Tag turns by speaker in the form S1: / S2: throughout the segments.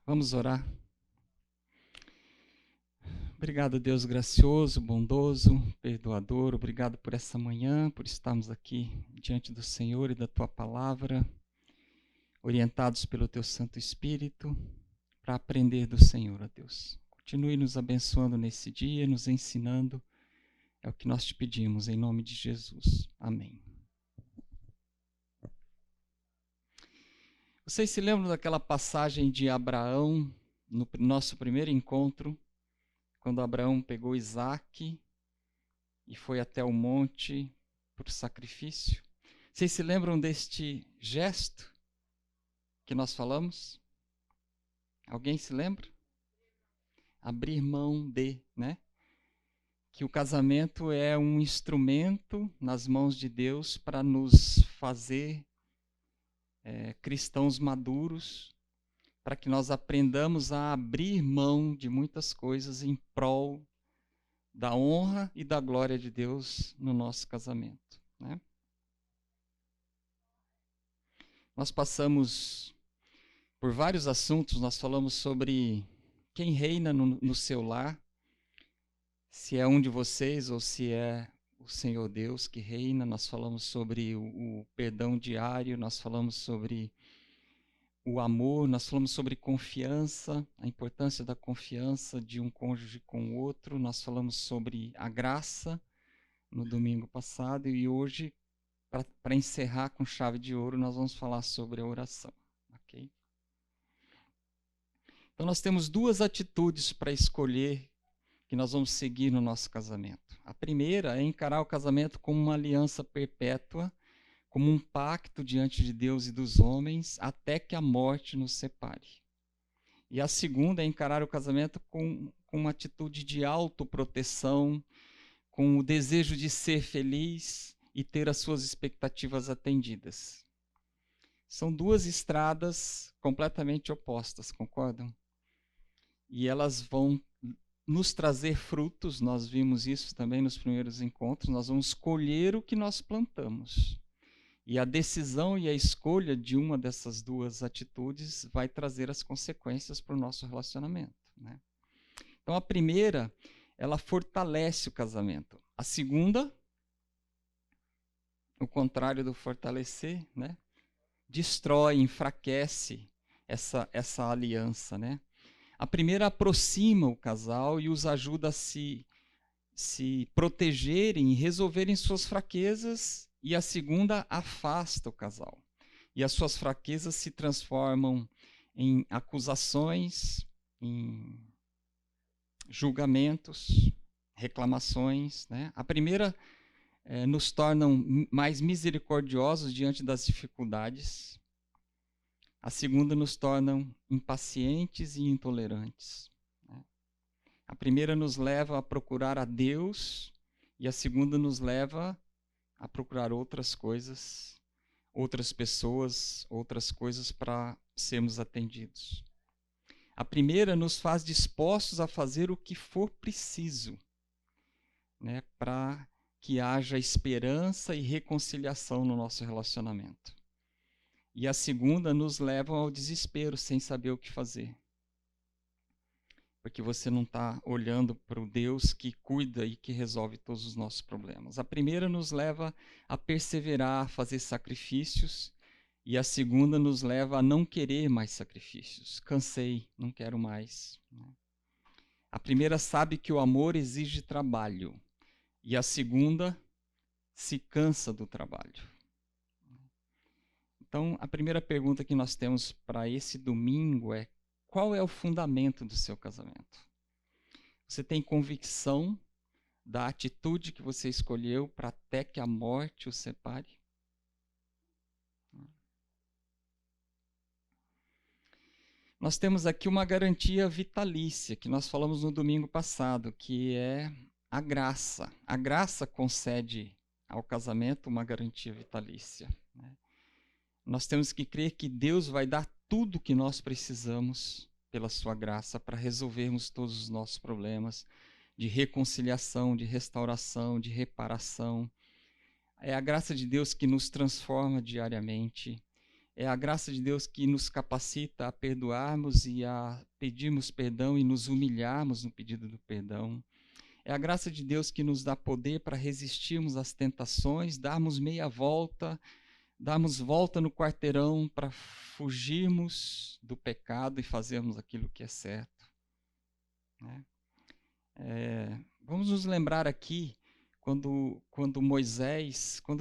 S1: Vamos orar. Obrigado, Deus gracioso, bondoso, perdoador. Obrigado por essa manhã, por estarmos aqui diante do Senhor e da Tua palavra, orientados pelo Teu Santo Espírito, para aprender do Senhor, ó Deus. Continue nos abençoando nesse dia, nos ensinando. É o que nós te pedimos, em nome de Jesus. Amém. Vocês se lembram daquela passagem de Abraão, no nosso primeiro encontro, quando Abraão pegou Isaque e foi até o monte para o sacrifício? Vocês se lembram deste gesto que nós falamos? Alguém se lembra? Abrir mão de, né? Que o casamento é um instrumento nas mãos de Deus para nos fazer cristãos maduros, para que nós aprendamos a abrir mão de muitas coisas em prol da honra e da glória de Deus no nosso casamento, né? Nós passamos por vários assuntos, nós falamos sobre quem reina no seu lar, se é um de vocês ou se é o Senhor Deus que reina. Nós falamos sobre o perdão diário, nós falamos sobre o amor, nós falamos sobre confiança, a importância da confiança de um cônjuge com o outro, nós falamos sobre a graça no domingo passado e hoje, para encerrar com chave de ouro, nós vamos falar sobre a oração, ok? Então nós temos duas atitudes para escolher que nós vamos seguir no nosso casamento. A primeira é encarar o casamento como uma aliança perpétua, como um pacto diante de Deus e dos homens, até que a morte nos separe. E a segunda é encarar o casamento com uma atitude de autoproteção, com o desejo de ser feliz e ter as suas expectativas atendidas. São duas estradas completamente opostas, concordam? E elas vão nos trazer frutos. Nós vimos isso também nos primeiros encontros. Nós vamos colher o que nós plantamos. E a decisão e a escolha de uma dessas duas atitudes vai trazer as consequências para o nosso relacionamento, né? Então, a primeira, ela fortalece o casamento. A segunda, o contrário do fortalecer, né? Destrói, enfraquece essa aliança, né? A primeira aproxima o casal e os ajuda a se protegerem e resolverem suas fraquezas, e a segunda afasta o casal. E as suas fraquezas se transformam em acusações, em julgamentos, reclamações, né? A primeira nos torna mais misericordiosos diante das dificuldades. A segunda nos torna impacientes e intolerantes. A primeira nos leva a procurar a Deus e a segunda nos leva a procurar outras coisas, outras pessoas, outras coisas para sermos atendidos. A primeira nos faz dispostos a fazer o que for preciso, né, para que haja esperança e reconciliação no nosso relacionamento. E a segunda nos leva ao desespero sem saber o que fazer. Porque você não está olhando para o Deus que cuida e que resolve todos os nossos problemas. A primeira nos leva a perseverar, a fazer sacrifícios, e a segunda nos leva a não querer mais sacrifícios. Cansei, não quero mais. A primeira sabe que o amor exige trabalho, e a segunda se cansa do trabalho. Então, a primeira pergunta que nós temos para esse domingo é: qual é o fundamento do seu casamento? Você tem convicção da atitude que você escolheu para até que a morte o separe? Nós temos aqui uma garantia vitalícia, que nós falamos no domingo passado, que é a graça. A graça concede ao casamento uma garantia vitalícia, né? Nós temos que crer que Deus vai dar tudo o que nós precisamos pela sua graça para resolvermos todos os nossos problemas de reconciliação, de restauração, de reparação. É a graça de Deus que nos transforma diariamente. É a graça de Deus que nos capacita a perdoarmos e a pedirmos perdão e nos humilharmos no pedido do perdão. É a graça de Deus que nos dá poder para resistirmos às tentações, darmos meia volta, darmos volta no quarteirão para fugirmos do pecado e fazermos aquilo que é certo, né? Vamos nos lembrar aqui quando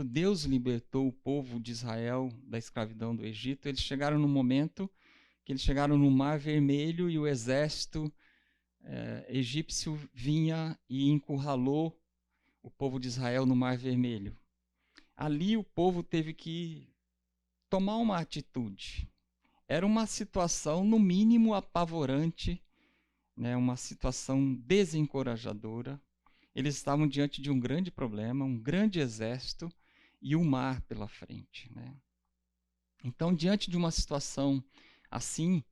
S1: Deus libertou o povo de Israel da escravidão do Egito, eles chegaram no momento que eles chegaram no Mar Vermelho e o exército egípcio vinha e encurralou o povo de Israel no Mar Vermelho. Ali o povo teve que tomar uma atitude. Era uma situação, no mínimo, apavorante, né? Uma situação desencorajadora. Eles estavam diante de um grande problema, um grande exército e o mar pela frente, né? Então, diante de uma situação assim,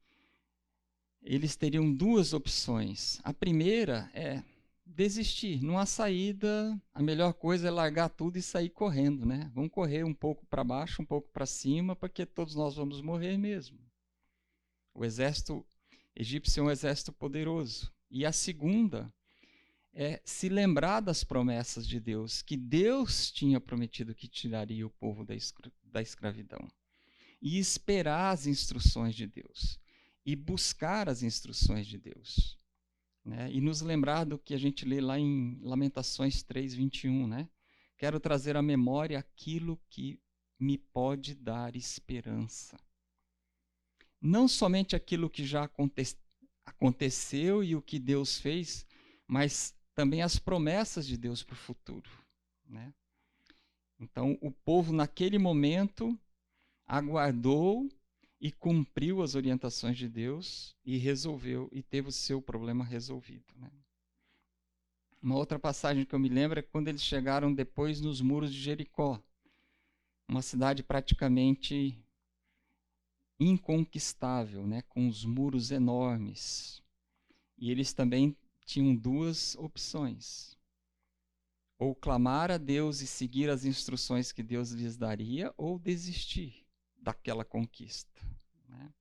S1: eles teriam duas opções. A primeira é desistir. Não há saída, a melhor coisa é largar tudo e sair correndo, né? Vamos correr um pouco para baixo, um pouco para cima, porque todos nós vamos morrer mesmo. O exército egípcio é um exército poderoso. E a segunda é se lembrar das promessas de Deus, que Deus tinha prometido que tiraria o povo da escravidão. E esperar as instruções de Deus. E buscar as instruções de Deus, né? E nos lembrar do que a gente lê lá em Lamentações 3:21, né? Quero trazer à memória aquilo que me pode dar esperança. Não somente aquilo que já aconteceu e o que Deus fez, mas também as promessas de Deus para o futuro, né? Então, o povo naquele momento aguardou e cumpriu as orientações de Deus e resolveu, e teve o seu problema resolvido, né? Uma outra passagem que eu me lembro é quando eles chegaram depois nos muros de Jericó, uma cidade praticamente inconquistável, né, com os muros enormes. E eles também tinham duas opções: ou clamar a Deus e seguir as instruções que Deus lhes daria, ou desistir daquela conquista, né?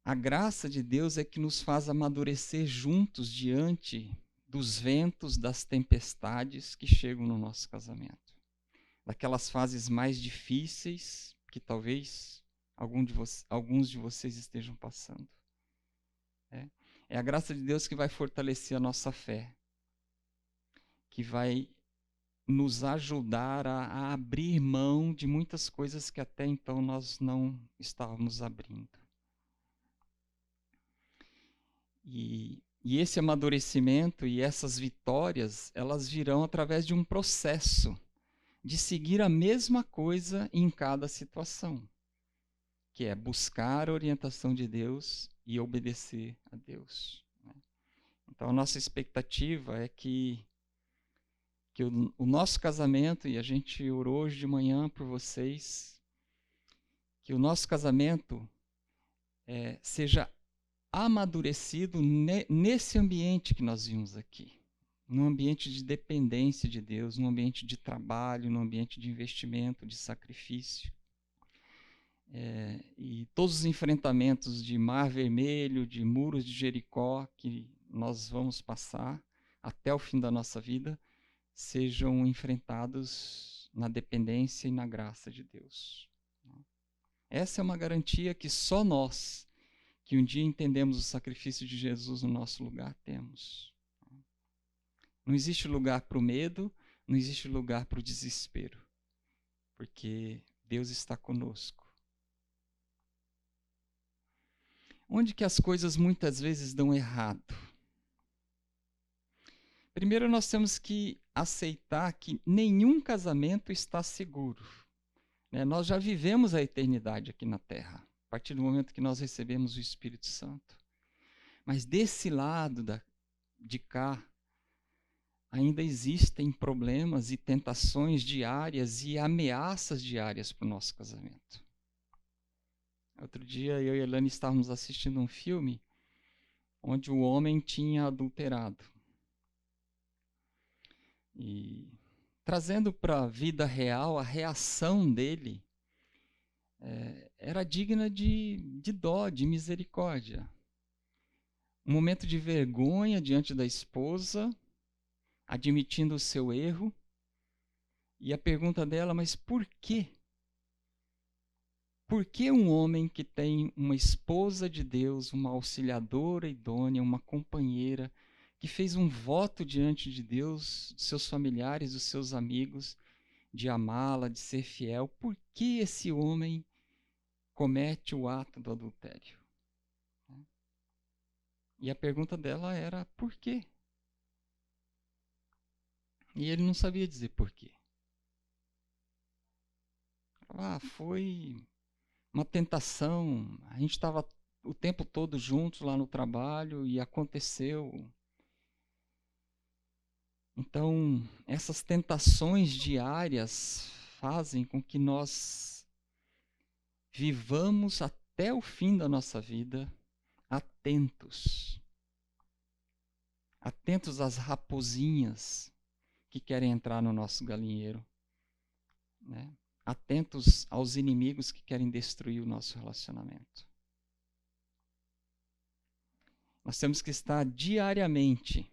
S1: A graça de Deus é que nos faz amadurecer juntos diante dos ventos, das tempestades que chegam no nosso casamento. Daquelas fases mais difíceis que talvez alguns de vocês estejam passando. É a graça de Deus que vai fortalecer a nossa fé, que vai nos ajudar a abrir mão de muitas coisas que até então nós não estávamos abrindo. E esse amadurecimento e essas vitórias, elas virão através de um processo de seguir a mesma coisa em cada situação, que é buscar a orientação de Deus e obedecer a Deus, né? Então, a nossa expectativa é que o nosso casamento, e a gente orou hoje de manhã por vocês, que o nosso casamento seja amadurecido nesse ambiente que nós vimos aqui, num ambiente de dependência de Deus, num ambiente de trabalho, num ambiente de investimento, de sacrifício. E todos os enfrentamentos de Mar Vermelho, de muros de Jericó que nós vamos passar até o fim da nossa vida, sejam enfrentados na dependência e na graça de Deus. Essa é uma garantia que só nós, que um dia entendemos o sacrifício de Jesus no nosso lugar, temos. Não existe lugar para o medo, não existe lugar para o desespero, porque Deus está conosco. Onde que as coisas muitas vezes dão errado? Primeiro, nós temos que aceitar que nenhum casamento está seguro, né? Nós já vivemos a eternidade aqui na Terra, a partir do momento que nós recebemos o Espírito Santo. Mas desse lado de cá, ainda existem problemas e tentações diárias e ameaças diárias para o nosso casamento. Outro dia, eu e a Elane estávamos assistindo um filme onde o homem tinha adulterado. E trazendo para a vida real a reação dele era digna de dó, de misericórdia. Um momento de vergonha diante da esposa, admitindo o seu erro. E a pergunta dela, mas por quê? Por que um homem que tem uma esposa de Deus, uma auxiliadora idônea, uma companheira, que fez um voto diante de Deus, dos seus familiares, dos seus amigos, de amá-la, de ser fiel, por que esse homem comete o ato do adultério? E a pergunta dela era, por quê? E ele não sabia dizer por quê. Foi uma tentação. A gente estava o tempo todo juntos lá no trabalho e aconteceu. Então, essas tentações diárias fazem com que nós vivamos até o fim da nossa vida atentos. Atentos às raposinhas que querem entrar no nosso galinheiro, né? Atentos aos inimigos que querem destruir o nosso relacionamento. Nós temos que estar diariamente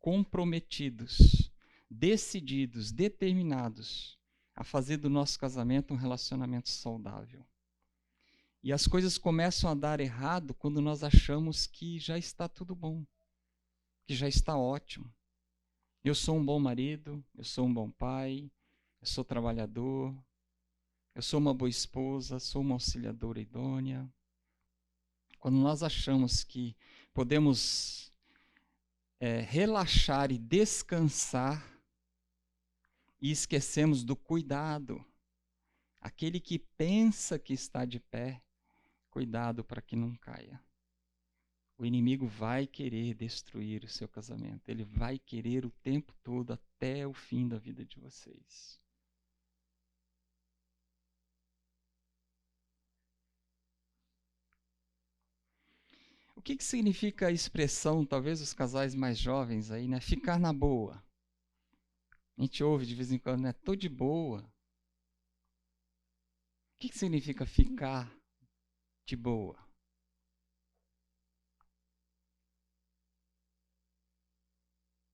S1: comprometidos, decididos, determinados a fazer do nosso casamento um relacionamento saudável. E as coisas começam a dar errado quando nós achamos que já está tudo bom, que já está ótimo. Eu sou um bom marido, eu sou um bom pai, eu sou trabalhador, eu sou uma boa esposa, sou uma auxiliadora idônea. Quando nós achamos que podemos relaxar e descansar e esquecemos do cuidado, aquele que pensa que está de pé, cuidado para que não caia. O inimigo vai querer destruir o seu casamento. Ele vai querer o tempo todo até o fim da vida de vocês. O que significa a expressão, talvez os casais mais jovens aí, né? Ficar na boa. A gente ouve de vez em quando, né? Tô de boa. O que significa ficar de boa?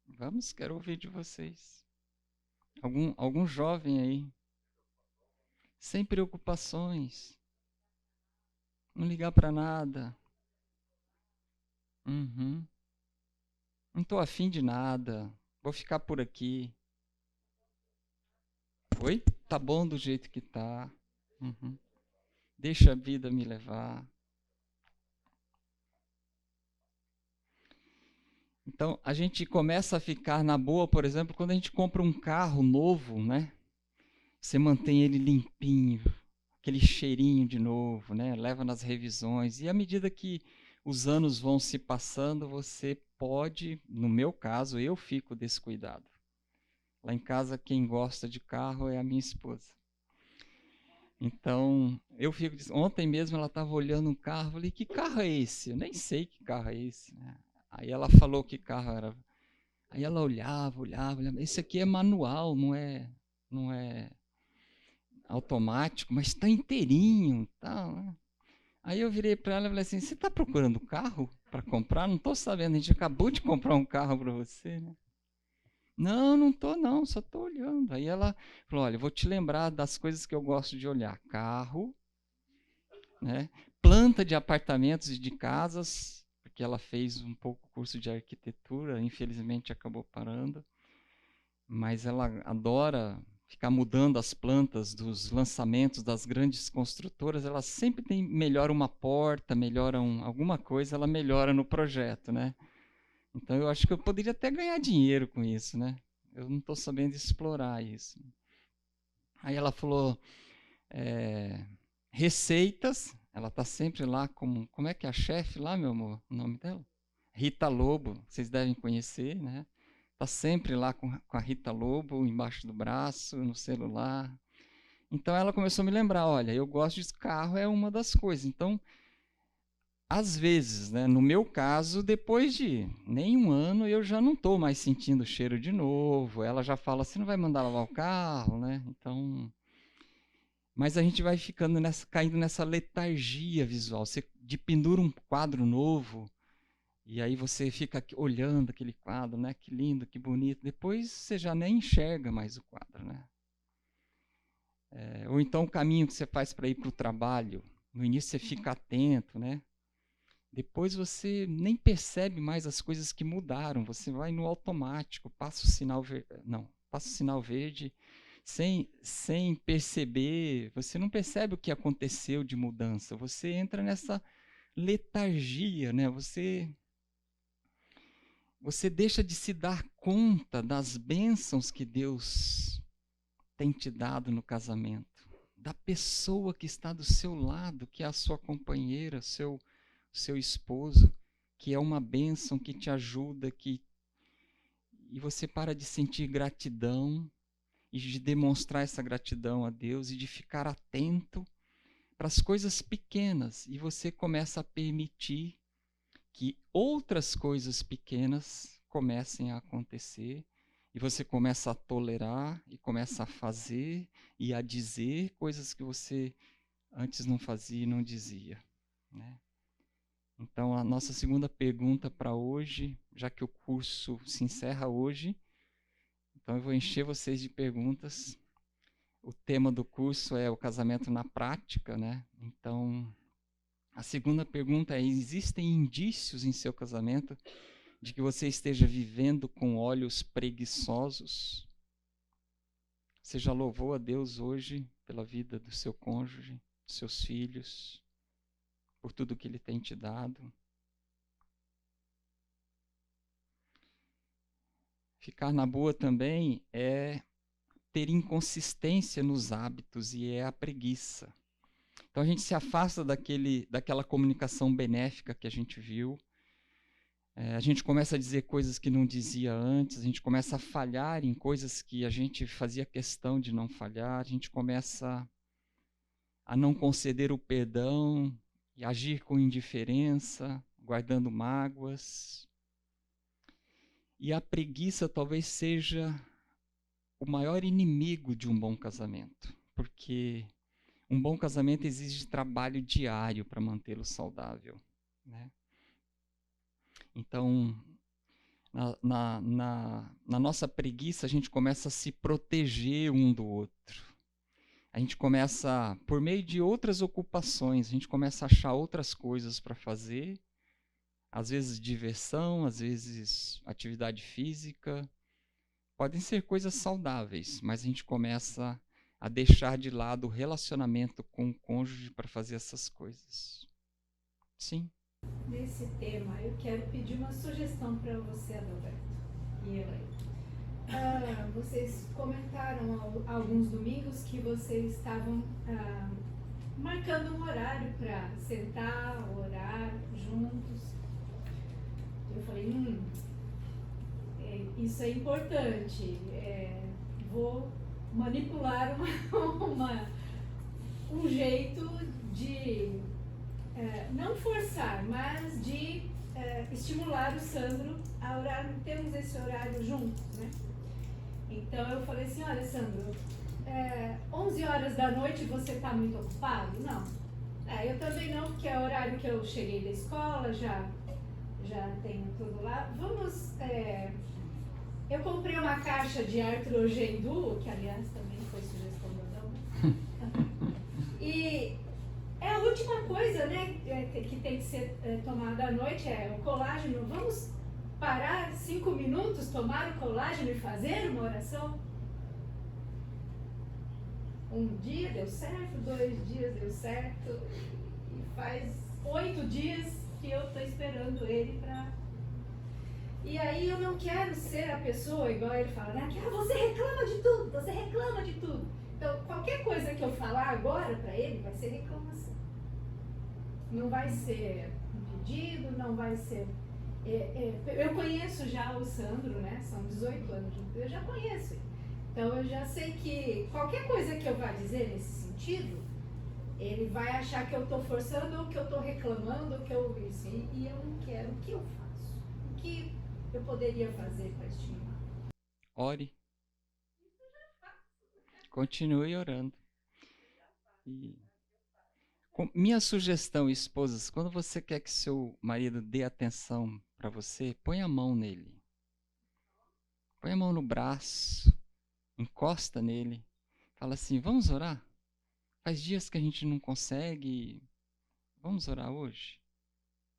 S1: Vamos, quero ouvir de vocês. Algum jovem aí. Sem preocupações. Não ligar para nada. Uhum. Não estou afim de nada. Vou ficar por aqui. Oi? Tá bom do jeito que tá. Uhum. Deixa a vida me levar. Então, a gente começa a ficar na boa, por exemplo, quando a gente compra um carro novo, né? Você mantém ele limpinho, aquele cheirinho de novo, né? Leva nas revisões. E à medida que os anos vão se passando, você pode, no meu caso, eu fico descuidado. Lá em casa, quem gosta de carro é a minha esposa. Então, eu fico... Ontem mesmo ela estava olhando um carro, eu falei, que carro é esse? Eu nem sei que carro é esse, né? Aí ela falou que carro era. Aí ela olhava. Esse aqui é manual, não é automático, mas está inteirinho, tá, né? Aí eu virei para ela e falei assim, você está procurando carro para comprar? Não estou sabendo, a gente acabou de comprar um carro para você, né? Não estou não, só estou olhando. Aí ela falou, olha, eu vou te lembrar das coisas que eu gosto de olhar. Carro, né? Planta de apartamentos e de casas, porque ela fez um pouco curso de arquitetura, infelizmente acabou parando. Mas ela adora ficar mudando as plantas dos lançamentos das grandes construtoras. Ela sempre melhora uma porta, melhora alguma coisa, ela melhora no projeto, né? Então eu acho que eu poderia até ganhar dinheiro com isso, né? Eu não estou sabendo explorar isso. Aí ela falou, receitas, ela está sempre lá como é que é a chefe lá, meu amor, o nome dela? Rita Lobo, vocês devem conhecer, né? Está sempre lá com a Rita Lobo embaixo do braço, no celular. Então ela começou a me lembrar, olha, eu gosto de carro, é uma das coisas. Então, às vezes, né, no meu caso, depois de nem um ano, eu já não estou mais sentindo o cheiro de novo. Ela já fala, você não vai mandar lavar o carro, né? Então, Mas a gente vai ficando caindo nessa letargia visual. Você pendura um quadro novo, e aí você fica olhando aquele quadro, né? Que lindo, que bonito. Depois você já nem enxerga mais o quadro, né? Ou então o caminho que você faz para ir para o trabalho. No início você fica atento, né? Depois você nem percebe mais as coisas que mudaram. Você vai no automático, passa o sinal verde. Não, passa o sinal verde sem perceber. Você não percebe o que aconteceu de mudança. Você entra nessa letargia, né? Você deixa de se dar conta das bênçãos que Deus tem te dado no casamento, da pessoa que está do seu lado, que é a sua companheira, seu esposo, que é uma bênção, que te ajuda, e você para de sentir gratidão e de demonstrar essa gratidão a Deus e de ficar atento para as coisas pequenas, e você começa a permitir que outras coisas pequenas comecem a acontecer, e você começa a tolerar e começa a fazer e a dizer coisas que você antes não fazia e não dizia, né? Então, a nossa segunda pergunta para hoje, já que o curso se encerra hoje, então eu vou encher vocês de perguntas. O tema do curso é o casamento na prática, né? Então, a segunda pergunta é: existem indícios em seu casamento de que você esteja vivendo com olhos preguiçosos? Você já louvou a Deus hoje pela vida do seu cônjuge, dos seus filhos, por tudo que Ele tem te dado? Ficar na boa também é ter inconsistência nos hábitos, e é a preguiça. Então a gente se afasta daquela comunicação benéfica que a gente viu. A gente começa a dizer coisas que não dizia antes, a gente começa a falhar em coisas que a gente fazia questão de não falhar, a gente começa a não conceder o perdão e agir com indiferença, guardando mágoas. E a preguiça talvez seja o maior inimigo de um bom casamento, porque um bom casamento exige trabalho diário para mantê-lo saudável, né? Então, na nossa preguiça, a gente começa a se proteger um do outro. A gente começa, por meio de outras ocupações, a gente começa a achar outras coisas para fazer, às vezes diversão, às vezes atividade física. Podem ser coisas saudáveis, mas a gente começa a deixar de lado o relacionamento com o cônjuge para fazer essas coisas. Sim.
S2: Nesse tema, eu quero pedir uma sugestão para você, Adalberto, e Elaine. Vocês comentaram alguns domingos que vocês estavam marcando um horário para sentar, orar juntos. Eu falei, isso é importante. Vou manipular um jeito de não forçar, mas de estimular o Sandro a orar. Temos esse horário juntos, né? Então eu falei assim: olha, Sandro, 11 horas da noite você está muito ocupado? Não. Eu também não, porque é o horário que eu cheguei da escola, já tenho tudo lá. Vamos. Eu comprei uma caixa de Artrogen Duo, que aliás também foi sugestão do Adão. E a última coisa, né, que tem que ser tomada à noite é o colágeno. Vamos parar 5 minutos, tomar o colágeno e fazer uma oração? Um dia deu certo, 2 dias deu certo, e faz 8 dias que eu estou esperando ele para... E aí eu não quero ser a pessoa, igual ele fala, né, que você reclama de tudo, você reclama de tudo. Então, qualquer coisa que eu falar agora para ele vai ser reclamação. Não vai ser um pedido, não vai ser... eu conheço já o Sandro, né? São 18 anos, eu já conheço. Então eu já sei que qualquer coisa que eu vá dizer nesse sentido, ele vai achar que eu estou forçando, ou que eu estou reclamando, ou que eu assim, e eu não quero. O que eu faço? O que eu poderia fazer para estimular?
S1: Ore. Continue orando. E minha sugestão, esposas, quando você quer que seu marido dê atenção para você, põe a mão nele. Põe a mão no braço, encosta nele, fala assim, vamos orar? Faz dias que a gente não consegue, vamos orar hoje?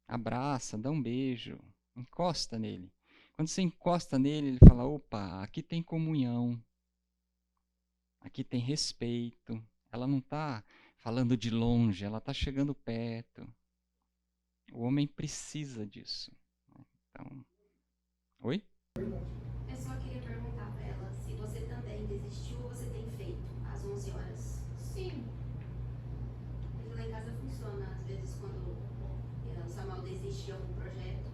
S1: Abraça, dá um beijo, encosta nele. Quando você encosta nele, ele fala, opa, aqui tem comunhão, aqui tem respeito. Ela não está falando de longe, ela está chegando perto. O homem precisa disso. Então, oi?
S3: Eu só queria perguntar para ela se você também desistiu ou você tem feito às 11 horas.
S2: Sim.
S3: Porque lá em casa funciona, às vezes quando o Samuel desiste de algum projeto,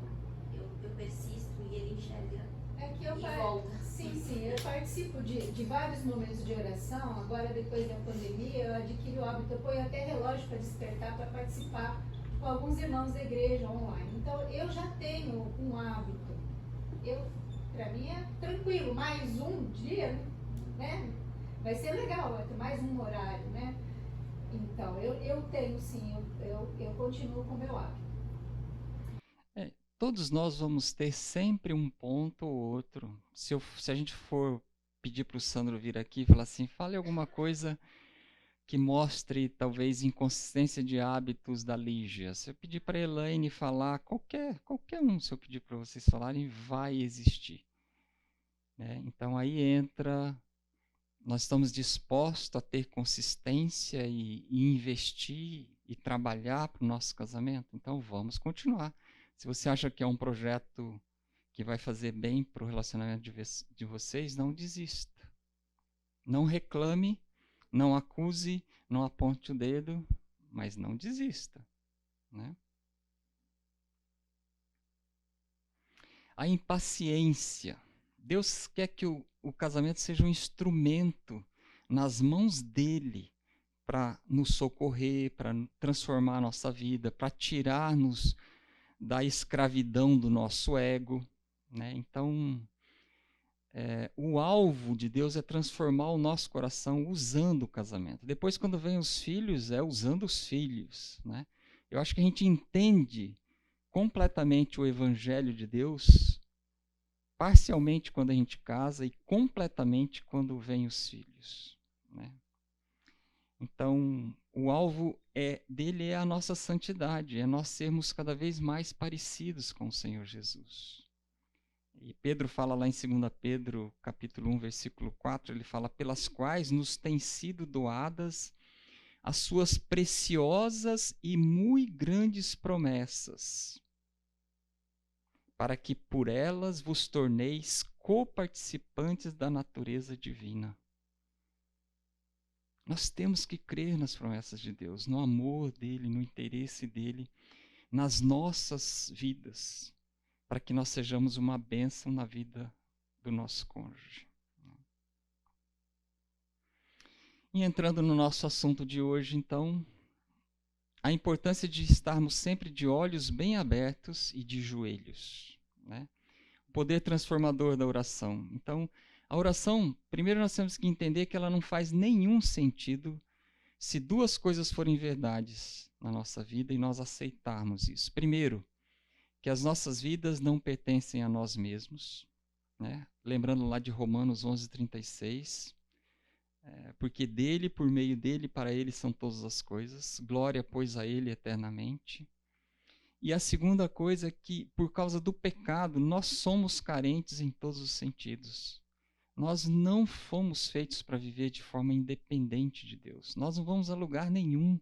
S3: eu persisto e ele enxerga e volta.
S2: Sim, eu participo de vários momentos de oração. Agora, depois da pandemia, eu adquiri o hábito, eu ponho até relógio para despertar, para participar com alguns irmãos da igreja online. Então, eu já tenho um hábito. Para mim é tranquilo, mais um dia, né? Vai ser legal, vai ter mais um horário, né? Então, eu tenho sim, eu continuo com o meu hábito.
S1: Todos nós vamos ter sempre um ponto ou outro. Se a gente for pedir para o Sandro vir aqui e falar assim, fale alguma coisa que mostre talvez inconsistência de hábitos da Lígia. Se eu pedir para a Elaine falar, qualquer um, se eu pedir para vocês falarem, vai existir. Né? Então aí entra, nós estamos dispostos a ter consistência e investir e trabalhar para o nosso casamento. Então vamos continuar. Se você acha que é um projeto que vai fazer bem para o relacionamento de vocês, não desista. Não reclame, não acuse, não aponte o dedo, mas não desista. Né? A impaciência. Deus quer que o casamento seja um instrumento nas mãos dele para nos socorrer, para transformar a nossa vida, para tirar-nos da escravidão do nosso ego. Né? Então, o alvo de Deus é transformar o nosso coração usando o casamento. Depois, quando vem os filhos, é usando os filhos. Né? Eu acho que a gente entende completamente o evangelho de Deus parcialmente quando a gente casa e completamente quando vem os filhos. Né? Então, o alvo dele é a nossa santidade, é nós sermos cada vez mais parecidos com o Senhor Jesus. E Pedro fala lá em 2 Pedro, capítulo 1, versículo 4, ele fala, pelas quais nos têm sido doadas as suas preciosas e muito grandes promessas, para que por elas vos torneis coparticipantes da natureza divina. Nós temos que crer nas promessas de Deus, no amor dele, no interesse dele, nas nossas vidas, para que nós sejamos uma bênção na vida do nosso cônjuge. E entrando no nosso assunto de hoje, então, a importância de estarmos sempre de olhos bem abertos e de joelhos. Né? O poder transformador da oração. Então, a oração, primeiro nós temos que entender que ela não faz nenhum sentido se duas coisas forem verdades na nossa vida e nós aceitarmos isso. Primeiro, que as nossas vidas não pertencem a nós mesmos. Né? Lembrando lá de Romanos 11:36, porque dele, por meio dele, para ele são todas as coisas, glória, pois, a ele eternamente. E a segunda coisa é que, por causa do pecado, nós somos carentes em todos os sentidos. Nós não fomos feitos para viver de forma independente de Deus. Nós não vamos a lugar nenhum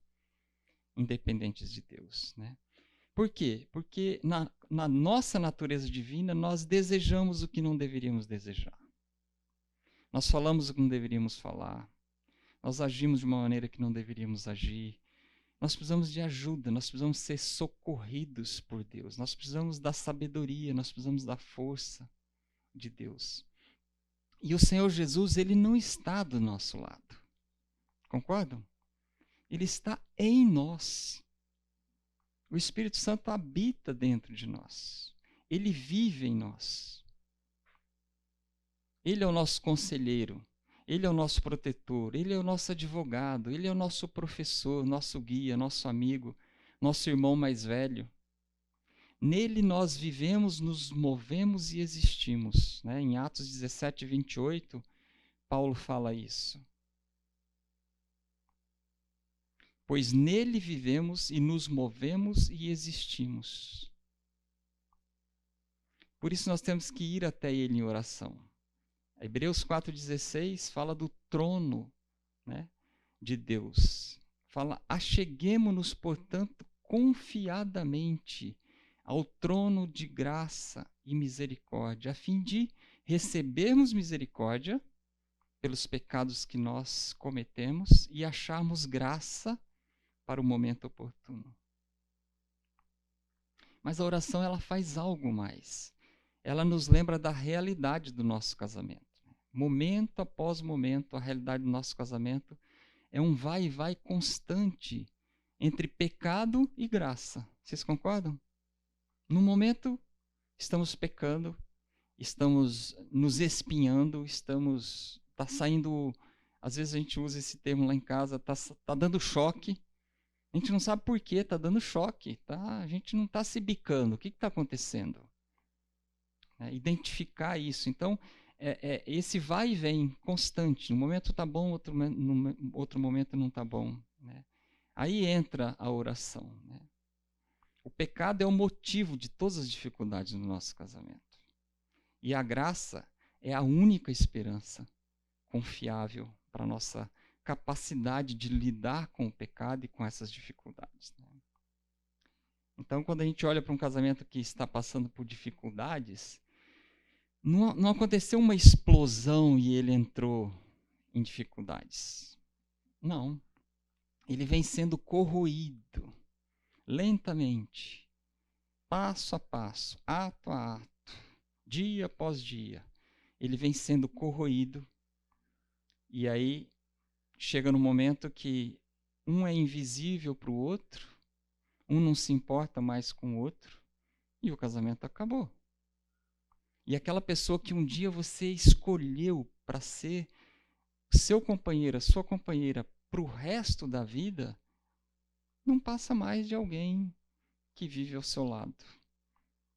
S1: independentes de Deus. Né? Por quê? Porque na nossa natureza divina, nós desejamos o que não deveríamos desejar. Nós falamos o que não deveríamos falar. Nós agimos de uma maneira que não deveríamos agir. Nós precisamos de ajuda, nós precisamos ser socorridos por Deus. Nós precisamos da sabedoria, nós precisamos da força de Deus. E o Senhor Jesus, ele não está do nosso lado. Concordam? Ele está em nós. O Espírito Santo habita dentro de nós. Ele vive em nós. Ele é o nosso conselheiro. Ele é o nosso protetor, Ele é o nosso advogado, Ele é o nosso professor, nosso guia, nosso amigo, nosso irmão mais velho. Nele nós vivemos, nos movemos e existimos. Né? Em Atos 17, 28, Paulo fala isso. Pois nele vivemos e nos movemos e existimos. Por isso nós temos que ir até ele em oração. Hebreus 4,16 fala do trono, né, de Deus. Fala, acheguemo-nos, portanto, confiadamente ao trono de graça e misericórdia, a fim de recebermos misericórdia pelos pecados que nós cometemos e acharmos graça para o momento oportuno. Mas a oração, ela faz algo mais. Ela nos lembra da realidade do nosso casamento. Momento após momento, a realidade do nosso casamento é um vai e vai constante entre pecado e graça. Vocês concordam? No momento, estamos pecando, estamos nos espinhando, está saindo, às vezes a gente usa esse termo lá em casa, está dando choque. A gente não sabe por que está dando choque, tá? A gente não está se bicando. O que está acontecendo? Identificar isso. Então, esse vai e vem constante. No momento está bom, no outro momento não está bom. Né? Aí entra a oração. Né? O pecado é o motivo de todas as dificuldades no nosso casamento. E a graça é a única esperança confiável para a nossa capacidade de lidar com o pecado e com essas dificuldades. Né? Então, quando a gente olha para um casamento que está passando por dificuldades, não aconteceu uma explosão e ele entrou em dificuldades. Não. Ele vem sendo corroído, lentamente, passo a passo, ato a ato, dia após dia. Ele vem sendo corroído e aí chega no momento que um é invisível para o outro, um não se importa mais com o outro e o casamento acabou. E aquela pessoa que um dia você escolheu para ser seu companheiro, a sua companheira para o resto da vida, não passa mais de alguém que vive ao seu lado,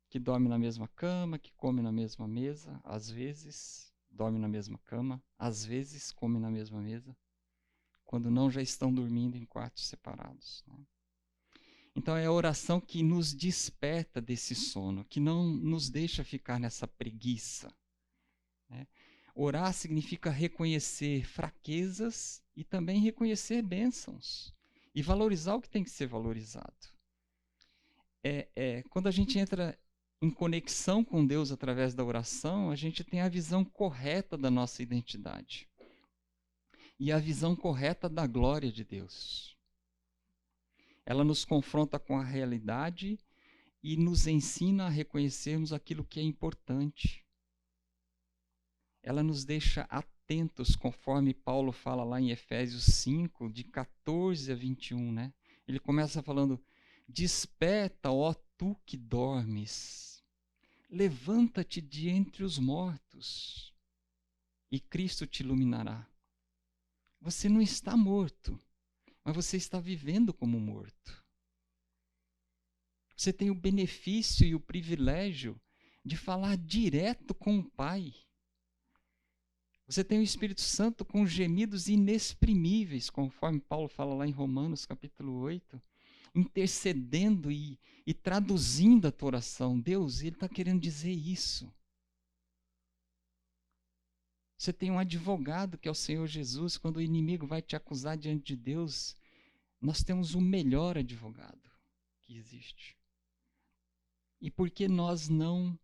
S1: que dorme na mesma cama, que come na mesma mesa, às vezes dorme na mesma cama, às vezes come na mesma mesa, quando não já estão dormindo em quartos separados. Né? Então é a oração que nos desperta desse sono, que não nos deixa ficar nessa preguiça. Né? Orar significa reconhecer fraquezas e também reconhecer bênçãos e valorizar o que tem que ser valorizado. Quando a gente entra em conexão com Deus através da oração, a gente tem a visão correta da nossa identidade e a visão correta da glória de Deus. Ela nos confronta com a realidade e nos ensina a reconhecermos aquilo que é importante. Ela nos deixa atentos, conforme Paulo fala lá em Efésios 5, de 14 a 21. Né? Ele começa falando, desperta, ó tu que dormes, levanta-te de entre os mortos e Cristo te iluminará. Você não está morto, mas você está vivendo como morto. Você tem o benefício e o privilégio de falar direto com o Pai. Você tem o Espírito Santo com gemidos inexprimíveis, conforme Paulo fala lá em Romanos capítulo 8, intercedendo e traduzindo a tua oração. Deus, Ele está querendo dizer isso. Você tem um advogado que é o Senhor Jesus. Quando o inimigo vai te acusar diante de Deus, nós temos o melhor advogado que existe. E por que nós não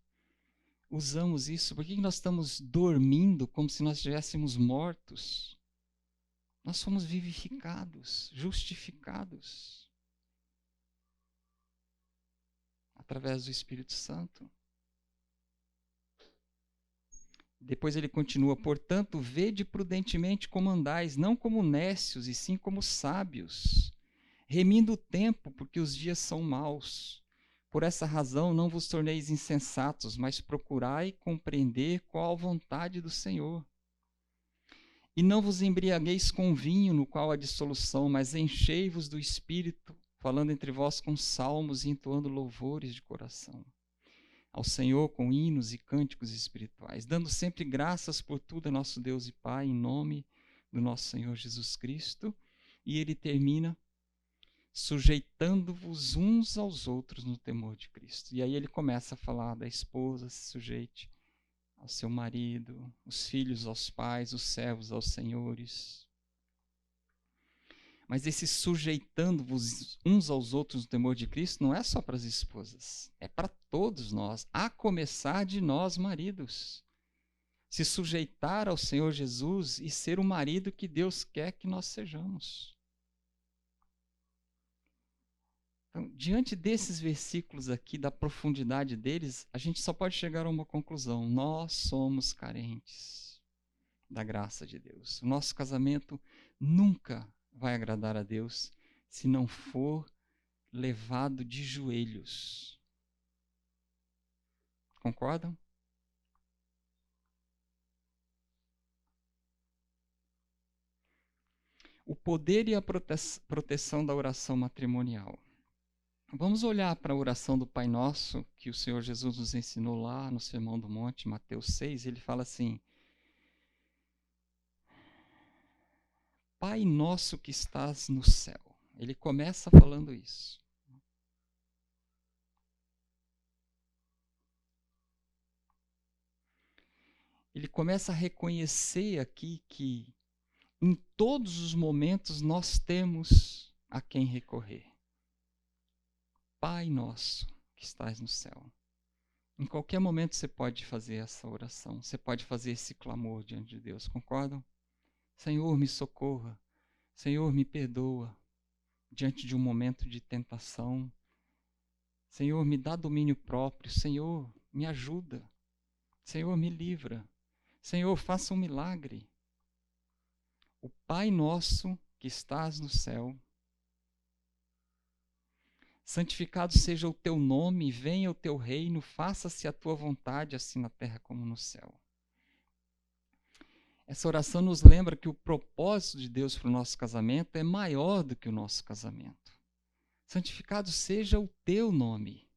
S1: usamos isso? Por que nós estamos dormindo como se nós estivéssemos mortos? Nós somos vivificados, justificados através do Espírito Santo. Depois ele continua, portanto, vede prudentemente como andais, não como nécios, e sim como sábios, remindo o tempo, porque os dias são maus. Por essa razão não vos torneis insensatos, mas procurai compreender qual a vontade do Senhor. E não vos embriagueis com vinho, no qual há dissolução, mas enchei-vos do Espírito, falando entre vós com salmos e entoando louvores de coração ao Senhor com hinos e cânticos espirituais, dando sempre graças por tudo a nosso Deus e Pai, em nome do nosso Senhor Jesus Cristo. E ele termina sujeitando-vos uns aos outros no temor de Cristo. E aí ele começa a falar da esposa, se sujeite ao seu marido, os filhos aos pais, os servos aos senhores. Mas esse sujeitando-vos uns aos outros no temor de Cristo não é só para as esposas, é para todos nós, a começar de nós, maridos. Se sujeitar ao Senhor Jesus e ser o marido que Deus quer que nós sejamos. Então, diante desses versículos aqui, da profundidade deles, a gente só pode chegar a uma conclusão: nós somos carentes da graça de Deus. O nosso casamento nunca vai agradar a Deus se não for levado de joelhos. Concordam? O poder e a proteção da oração matrimonial. Vamos olhar para a oração do Pai Nosso, que o Senhor Jesus nos ensinou lá no Sermão do Monte, Mateus 6. Ele fala assim: Pai nosso que estás no céu. Ele começa falando isso. Ele começa a reconhecer aqui que em todos os momentos nós temos a quem recorrer. Pai nosso que estás no céu. Em qualquer momento você pode fazer essa oração, você pode fazer esse clamor diante de Deus, concordam? Senhor, me socorra. Senhor, me perdoa. Diante de um momento de tentação. Senhor, me dá domínio próprio. Senhor, me ajuda. Senhor, me livra. Senhor, faça um milagre. O Pai nosso que estás no céu, santificado seja o teu nome, venha o teu reino, faça-se a tua vontade, assim na terra como no céu. Essa oração nos lembra que o propósito de Deus para o nosso casamento é maior do que o nosso casamento. Santificado seja o teu nome.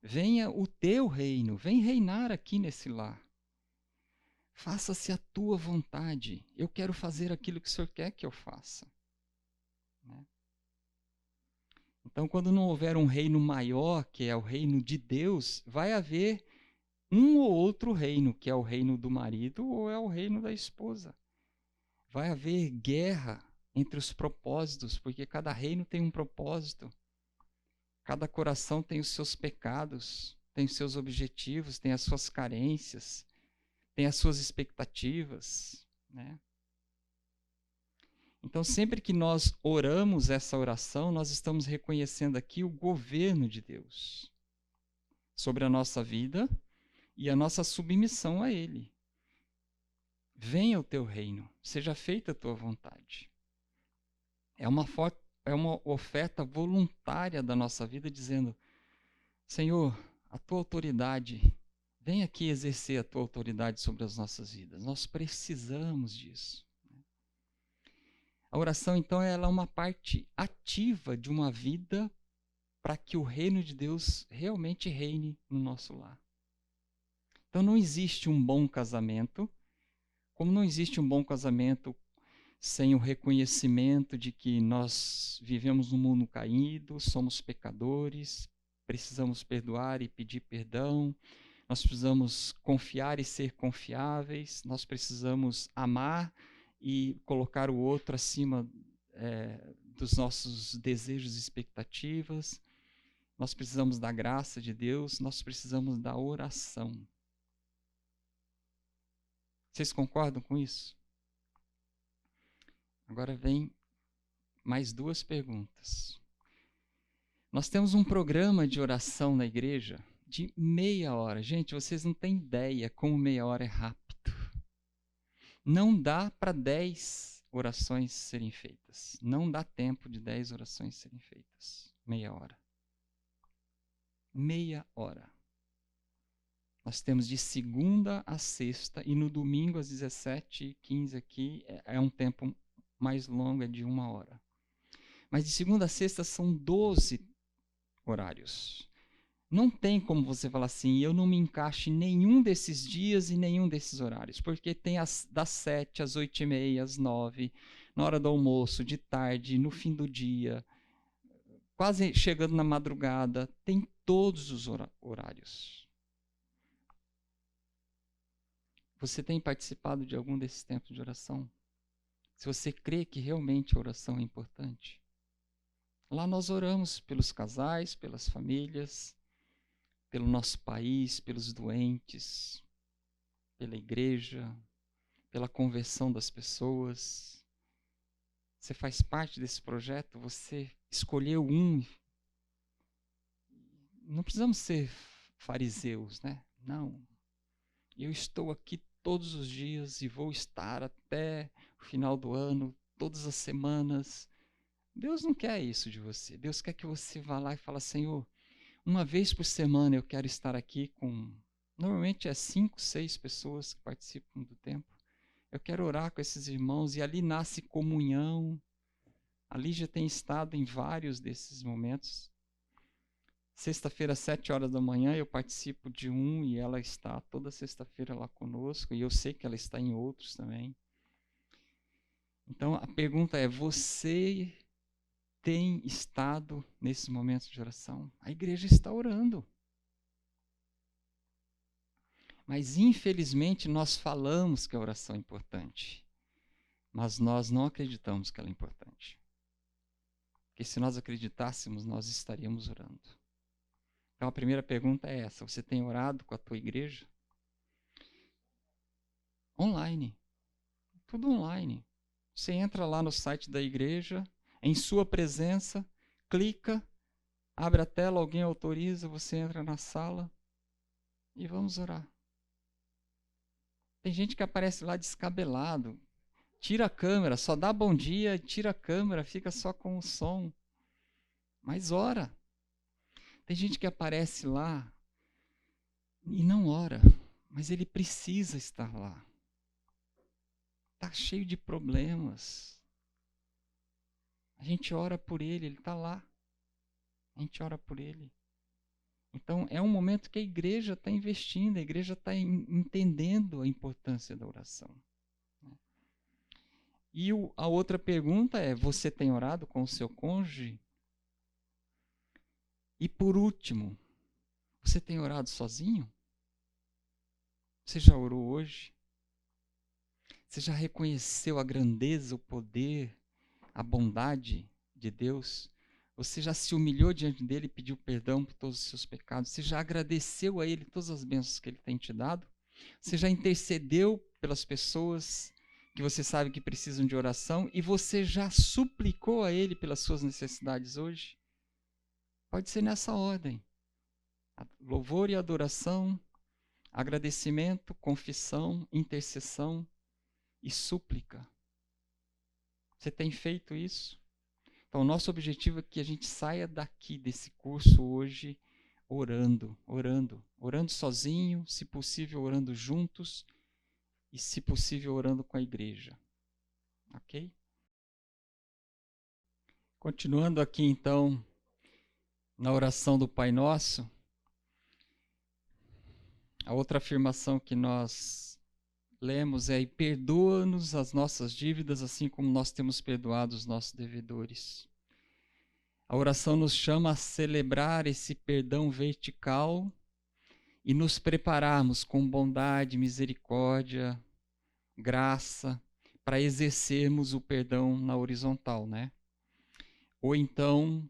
S1: Venha o teu reino, vem reinar aqui nesse lar. Faça-se a tua vontade. Eu quero fazer aquilo que o Senhor quer que eu faça. Né? Então, quando não houver um reino maior, que é o reino de Deus, vai haver um ou outro reino, que é o reino do marido ou é o reino da esposa. Vai haver guerra entre os propósitos, porque cada reino tem um propósito. Cada coração tem os seus pecados, tem os seus objetivos, tem as suas carências, tem as suas expectativas, né? Então, sempre que nós oramos essa oração, nós estamos reconhecendo aqui o governo de Deus sobre a nossa vida e a nossa submissão a Ele. Venha o teu reino, seja feita a tua vontade. É uma oferta voluntária da nossa vida, dizendo: Senhor, a tua autoridade, vem aqui exercer a tua autoridade sobre as nossas vidas. Nós precisamos disso. A oração, então, ela é uma parte ativa de uma vida para que o reino de Deus realmente reine no nosso lar. Então, não existe um bom casamento, como não existe um bom casamento sem o reconhecimento de que nós vivemos num mundo caído, somos pecadores, precisamos perdoar e pedir perdão, nós precisamos confiar e ser confiáveis, nós precisamos amar e colocar o outro acima dos nossos desejos e expectativas, nós precisamos da graça de Deus, nós precisamos da oração. Vocês concordam com isso? Agora vem mais duas perguntas. Nós temos um programa de oração na igreja de meia hora. Gente, vocês não têm ideia como meia hora é rápido. Não dá para 10 orações serem feitas. Não dá tempo de 10 orações serem feitas. Meia hora. Meia hora. Nós temos de segunda a sexta, e no domingo às 17h15 aqui é um tempo mais longo, é de 1 hora. Mas de segunda a sexta são 12 horários. Não tem como você falar assim, eu não me encaixo em nenhum desses dias e nenhum desses horários, porque tem das 7 às 8h30, às 9, na hora do almoço, de tarde, no fim do dia, quase chegando na madrugada, tem todos os horários. Você tem participado de algum desses tempos de oração? Se você crê que realmente a oração é importante. Lá nós oramos pelos casais, pelas famílias, pelo nosso país, pelos doentes, pela igreja, pela conversão das pessoas. Você faz parte desse projeto, você escolheu um. Não precisamos ser fariseus, né? Não. Eu estou aqui todos os dias e vou estar até o final do ano, todas as semanas. Deus não quer isso de você. Deus quer que você vá lá e fale, Senhor, uma vez por semana eu quero estar aqui com... Normalmente é 5, 6 pessoas que participam do tempo. Eu quero orar com esses irmãos e ali nasce comunhão. A Lígia tem estado em vários desses momentos. Sexta-feira, às 7h eu participo de um e ela está toda sexta-feira lá conosco. E eu sei que ela está em outros também. Então, a pergunta é, você tem estado nesses momentos de oração? A igreja está orando. Mas, infelizmente, nós falamos que a oração é importante. Mas nós não acreditamos que ela é importante. Porque se nós acreditássemos, nós estaríamos orando. Então, a primeira pergunta é essa. Você tem orado com a tua igreja? Online. Tudo online. Você entra lá no site da igreja, em sua presença, clica, abre a tela, alguém autoriza, você entra na sala e vamos orar. Tem gente que aparece lá descabelado, tira a câmera, só dá bom dia, tira a câmera, fica só com o som. Mas ora. Tem gente que aparece lá e não ora, mas ele precisa estar lá. Está cheio de problemas. A gente ora por ele, ele está lá. A gente ora por ele. Então, é um momento que a igreja está investindo, a igreja está entendendo a importância da oração. E a outra pergunta é, você tem orado com o seu cônjuge? E por último, você tem orado sozinho? Você já orou hoje? Você já reconheceu a grandeza, o poder, a bondade de Deus? Você já se humilhou diante dele e pediu perdão por todos os seus pecados? Você já agradeceu a ele todas as bênçãos que ele tem te dado? Você já intercedeu pelas pessoas que você sabe que precisam de oração? E você já suplicou a ele pelas suas necessidades hoje? Pode ser nessa ordem. Louvor e adoração, agradecimento, confissão, intercessão e súplica. Você tem feito isso? Então, o nosso objetivo é que a gente saia daqui desse curso hoje orando sozinho, se possível orando juntos e, se possível, orando com a igreja. Ok? Continuando aqui, então, na oração do Pai Nosso, a outra afirmação que nós lemos é: e perdoa-nos as nossas dívidas, assim como nós temos perdoado os nossos devedores. A oração nos chama a celebrar esse perdão vertical e nos prepararmos com bondade, misericórdia, graça, para exercermos o perdão na horizontal, né? Ou então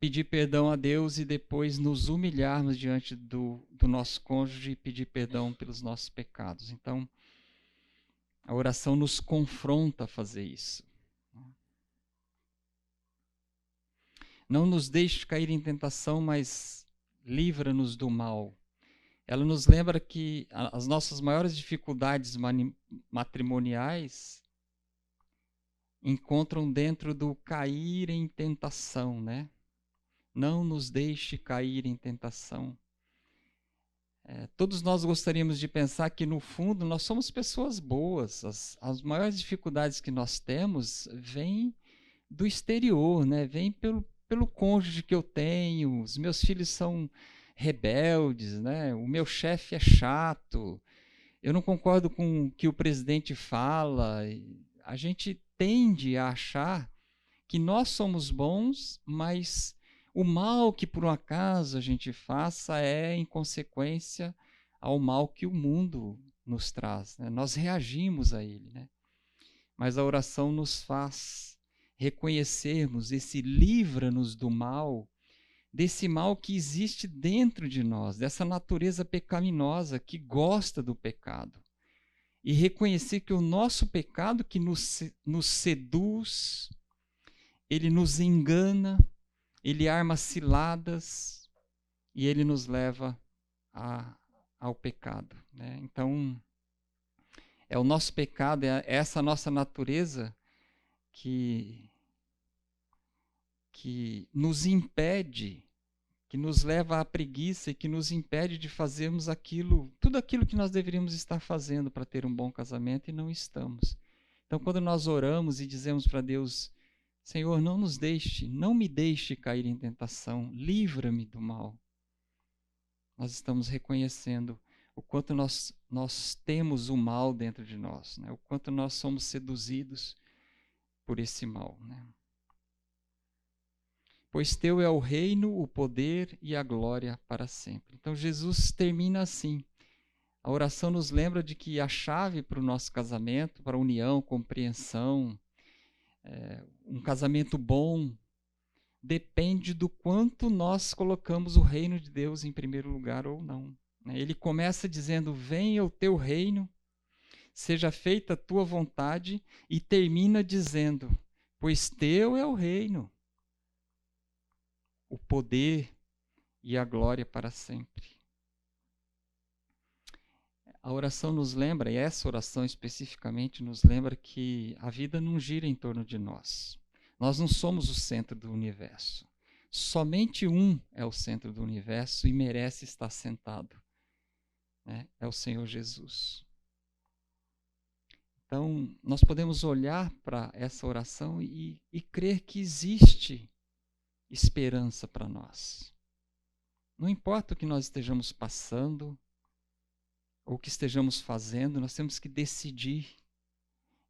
S1: pedir perdão a Deus e depois nos humilharmos diante do nosso cônjuge e pedir perdão pelos nossos pecados. Então, a oração nos confronta a fazer isso. Não nos deixe cair em tentação, mas livra-nos do mal. Ela nos lembra que as nossas maiores dificuldades matrimoniais encontram dentro do cair em tentação, né? Não nos deixe cair em tentação. Todos nós gostaríamos de pensar que, no fundo, nós somos pessoas boas. As maiores dificuldades que nós temos vêm do exterior, né? Vêm pelo cônjuge que eu tenho, os meus filhos são rebeldes, né? O meu chefe é chato, eu não concordo com o que o presidente fala. A gente tende a achar que nós somos bons, mas o mal que por um acaso a gente faça é em consequência ao mal que o mundo nos traz, né? Nós reagimos a ele, né? Mas a oração nos faz reconhecermos esse livra-nos do mal, desse mal que existe dentro de nós, dessa natureza pecaminosa que gosta do pecado. E reconhecer que o nosso pecado que nos seduz, ele nos engana, ele arma ciladas e ele nos leva ao pecado, né? Então, é o nosso pecado, é essa nossa natureza que nos impede, que nos leva à preguiça e que nos impede de fazermos tudo aquilo que nós deveríamos estar fazendo para ter um bom casamento e não estamos. Então, quando nós oramos e dizemos para Deus: Senhor, não me deixe cair em tentação, livra-me do mal, nós estamos reconhecendo o quanto nós temos o mal dentro de nós, né? O quanto nós somos seduzidos por esse mal, né? Pois teu é o reino, o poder e a glória para sempre. Então Jesus termina assim. A oração nos lembra de que a chave para o nosso casamento, para a união, compreensão, um casamento bom, depende do quanto nós colocamos o reino de Deus em primeiro lugar ou não. Ele começa dizendo: venha o teu reino, seja feita a tua vontade, e termina dizendo: pois teu é o reino, o poder e a glória para sempre. A oração nos lembra, e essa oração especificamente nos lembra, que a vida não gira em torno de nós. Nós não somos o centro do universo. Somente um é o centro do universo e merece estar sentado, né? É o Senhor Jesus. Então, nós podemos olhar para essa oração e crer que existe esperança para nós. Não importa o que nós estejamos passando ou o que estejamos fazendo, nós temos que decidir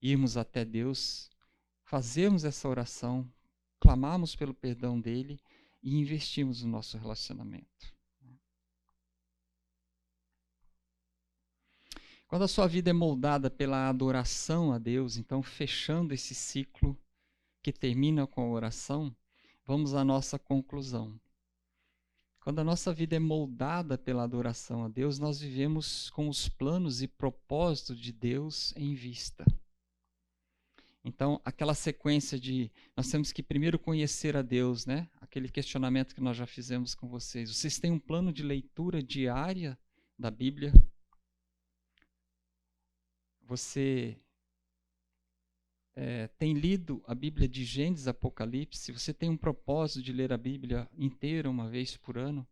S1: irmos até Deus, fazermos essa oração, clamarmos pelo perdão dele e investirmos no nosso relacionamento. Quando a sua vida é moldada pela adoração a Deus, então, fechando esse ciclo que termina com a oração, vamos à nossa conclusão. Quando a nossa vida é moldada pela adoração a Deus, nós vivemos com os planos e propósitos de Deus em vista. Então, aquela sequência de nós temos que primeiro conhecer a Deus, né? Aquele questionamento que nós já fizemos com vocês. Vocês têm um plano de leitura diária da Bíblia? Você tem lido a Bíblia de Gênesis, Apocalipse? Você tem um propósito de ler a Bíblia inteira uma vez por ano?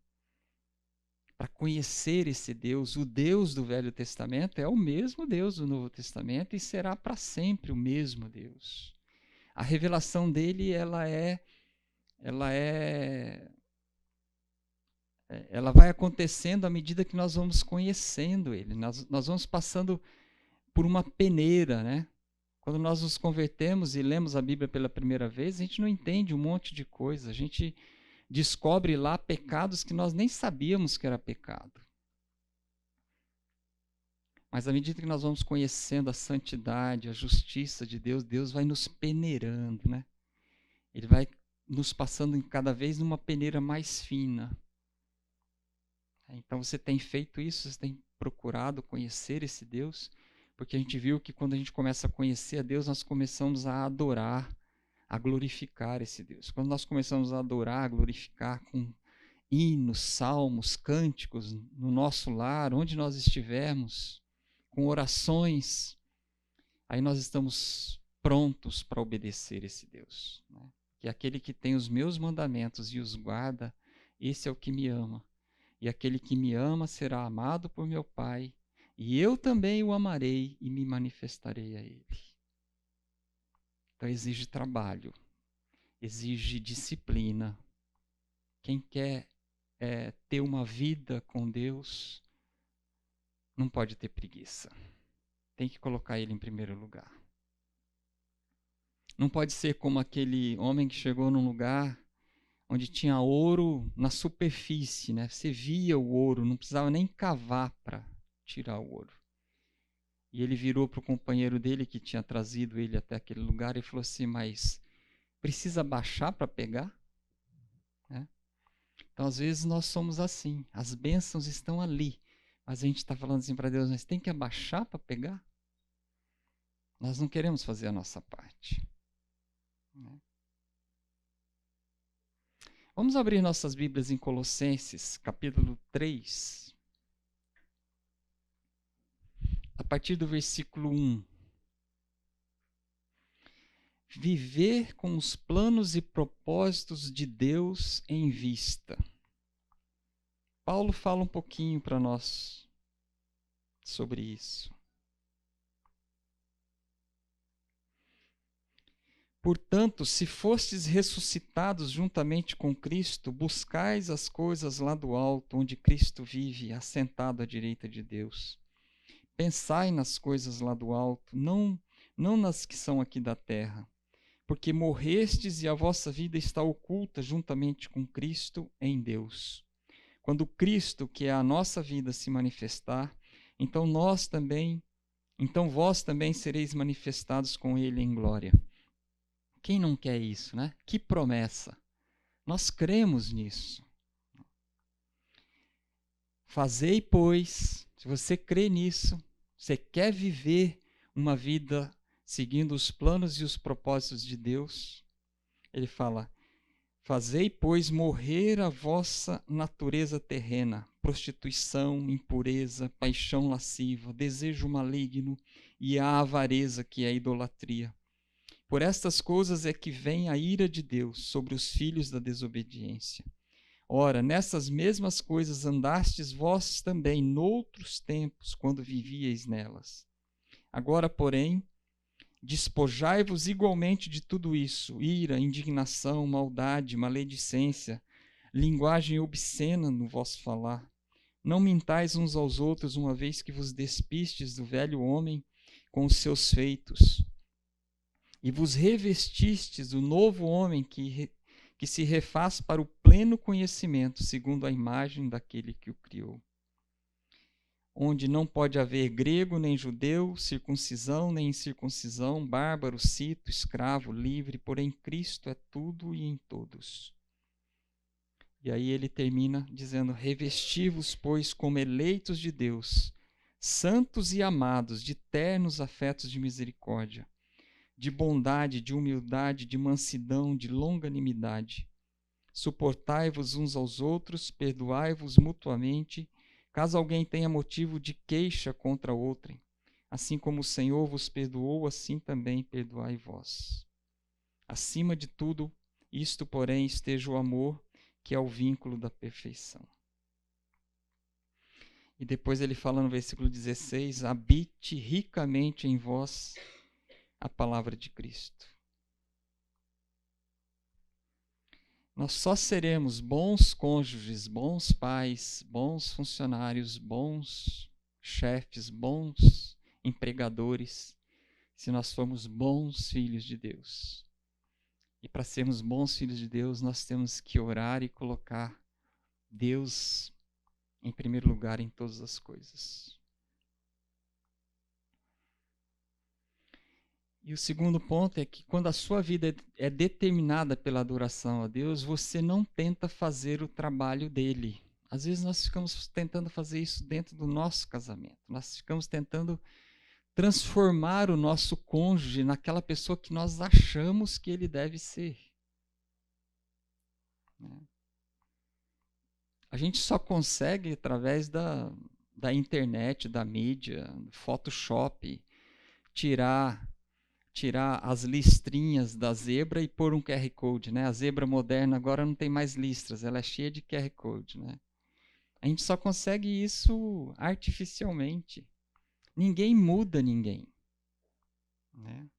S1: Para conhecer esse Deus, o Deus do Velho Testamento é o mesmo Deus do Novo Testamento e será para sempre o mesmo Deus. A revelação dele, ela vai acontecendo à medida que nós vamos conhecendo ele. Nós vamos passando por uma peneira, né? Quando nós nos convertemos e lemos a Bíblia pela primeira vez, a gente não entende um monte de coisa. A gente descobre lá pecados que nós nem sabíamos que era pecado. Mas à medida que nós vamos conhecendo a santidade, a justiça de Deus, Deus vai nos peneirando, né? Ele vai nos passando cada vez numa peneira mais fina. Então você tem feito isso, você tem procurado conhecer esse Deus, porque a gente viu que quando a gente começa a conhecer a Deus, nós começamos a adorar, a glorificar esse Deus. Quando nós começamos a adorar, a glorificar com hinos, salmos, cânticos no nosso lar, onde nós estivermos, com orações, aí nós estamos prontos para obedecer esse Deus, né? Que aquele que tem os meus mandamentos e os guarda, esse é o que me ama. e aquele que me ama será amado por meu Pai, e eu também o amarei e me manifestarei a ele. Então exige trabalho, exige disciplina. Quem quer ter uma vida com Deus não pode ter preguiça. Tem que colocar ele em primeiro lugar. Não pode ser como aquele homem que chegou num lugar onde tinha ouro na superfície, né? Você via o ouro, não precisava nem cavar para tirar o ouro. E ele virou para o companheiro dele que tinha trazido ele até aquele lugar e falou assim, mas precisa baixar para pegar? Né? Então, às vezes, nós somos assim. As bênçãos estão ali. Mas a gente está falando assim para Deus, mas tem que abaixar para pegar? Nós não queremos fazer a nossa parte. Né? Vamos abrir nossas Bíblias em Colossenses, capítulo 3. A partir do versículo 1. Viver com os planos e propósitos de Deus em vista. Paulo fala um pouquinho para nós sobre isso. Portanto, se fostes ressuscitados juntamente com Cristo, buscais as coisas lá do alto, onde Cristo vive, assentado à direita de Deus. Pensai nas coisas lá do alto, não nas que são aqui da terra, porque morrestes e a vossa vida está oculta juntamente com Cristo em Deus. Quando Cristo, que é a nossa vida, se manifestar, então vós também sereis manifestados com ele em glória. Quem não quer isso, né? Que promessa! Nós cremos nisso. Fazei, pois, se você crê nisso, você quer viver uma vida seguindo os planos e os propósitos de Deus, ele fala, fazei, pois, morrer a vossa natureza terrena, prostituição, impureza, paixão lasciva, desejo maligno e a avareza, que é a idolatria. Por estas coisas é que vem a ira de Deus sobre os filhos da desobediência. Ora, nessas mesmas coisas andastes vós também noutros tempos, quando vivíeis nelas. Agora, porém, despojai-vos igualmente de tudo isso: ira, indignação, maldade, maledicência, linguagem obscena no vosso falar. Não mintais uns aos outros, uma vez que vos despistes do velho homem com os seus feitos, e vos revestistes do novo homem que se refaz para o pleno conhecimento, segundo a imagem daquele que o criou. Onde não pode haver grego nem judeu, circuncisão nem incircuncisão, bárbaro, cito, escravo, livre, porém Cristo é tudo e em todos. E aí ele termina dizendo, revesti-vos, pois, como eleitos de Deus, santos e amados, de ternos afetos de misericórdia, de bondade, de humildade, de mansidão, de longanimidade. Suportai-vos uns aos outros, perdoai-vos mutuamente, caso alguém tenha motivo de queixa contra outrem. Assim como o Senhor vos perdoou, assim também perdoai vós. Acima de tudo, isto, porém, esteja o amor, que é o vínculo da perfeição. E depois ele fala no versículo 16, habite ricamente em vós a palavra de Cristo. Nós só seremos bons cônjuges, bons pais, bons funcionários, bons chefes, bons empregadores, se nós formos bons filhos de Deus. E para sermos bons filhos de Deus, nós temos que orar e colocar Deus em primeiro lugar em todas as coisas. E o segundo ponto é que quando a sua vida é determinada pela adoração a Deus, você não tenta fazer o trabalho dele. Às vezes nós ficamos tentando fazer isso dentro do nosso casamento. Nós ficamos tentando transformar o nosso cônjuge naquela pessoa que nós achamos que ele deve ser. A gente só consegue através da internet, da mídia, do Photoshop, tirar as listrinhas da zebra e pôr um QR Code, né? A zebra moderna agora não tem mais listras, ela é cheia de QR Code, né? A gente só consegue isso artificialmente. Ninguém muda ninguém, né?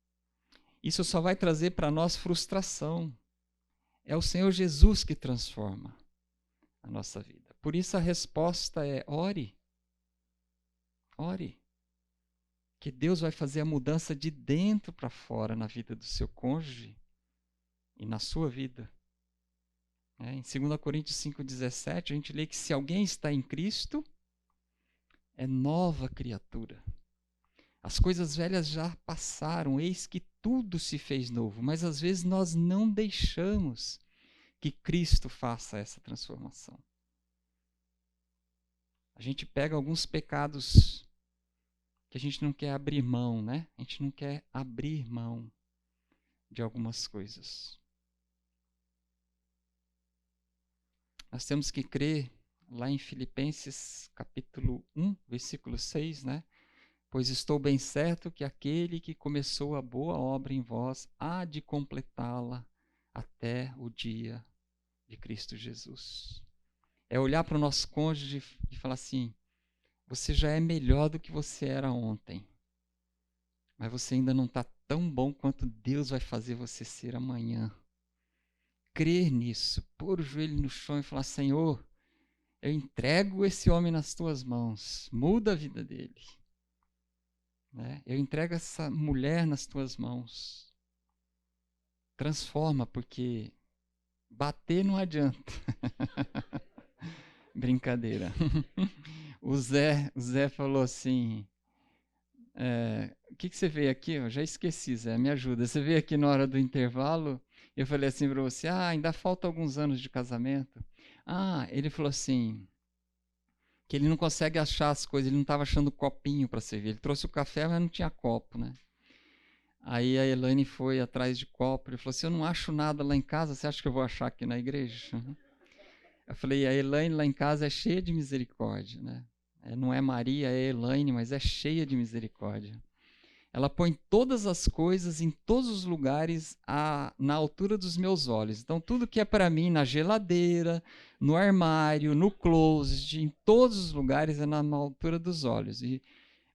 S1: Isso só vai trazer para nós frustração. É o Senhor Jesus que transforma a nossa vida. Por isso a resposta é: ore. Ore. Que Deus vai fazer a mudança de dentro para fora na vida do seu cônjuge e na sua vida. Em 2 Coríntios 5,17, a gente lê que se alguém está em Cristo, é nova criatura. As coisas velhas já passaram, eis que tudo se fez novo. Mas às vezes nós não deixamos que Cristo faça essa transformação. A gente pega alguns pecados que a gente não quer abrir mão, né? A gente não quer abrir mão de algumas coisas. Nós temos que crer lá em Filipenses capítulo 1, versículo 6, né? Pois estou bem certo que aquele que começou a boa obra em vós há de completá-la até o dia de Cristo Jesus. É olhar para o nosso cônjuge e falar assim: você já é melhor do que você era ontem, mas você ainda não está tão bom quanto Deus vai fazer você ser amanhã. Crer nisso, pôr o joelho no chão e falar: Senhor, eu entrego esse homem nas tuas mãos, muda a vida dele. Né? Eu entrego essa mulher nas tuas mãos. Transforma, porque bater não adianta. Brincadeira. O Zé falou assim: o que você veio aqui? Eu já esqueci, Zé, me ajuda. Você veio aqui na hora do intervalo? Eu falei assim para você: ainda falta alguns anos de casamento. Ele falou assim, que ele não consegue achar as coisas, ele não estava achando copinho para servir. Ele trouxe o café, mas não tinha copo, né? Aí a Elaine foi atrás de copo, ele falou assim: eu não acho nada lá em casa, você acha que eu vou achar aqui na igreja? Eu falei: a Elaine lá em casa é cheia de misericórdia, né? Não é Maria, é Elaine, mas é cheia de misericórdia. Ela põe todas as coisas em todos os lugares na altura dos meus olhos. Então, tudo que é para mim, na geladeira, no armário, no closet, em todos os lugares, é na altura dos olhos. E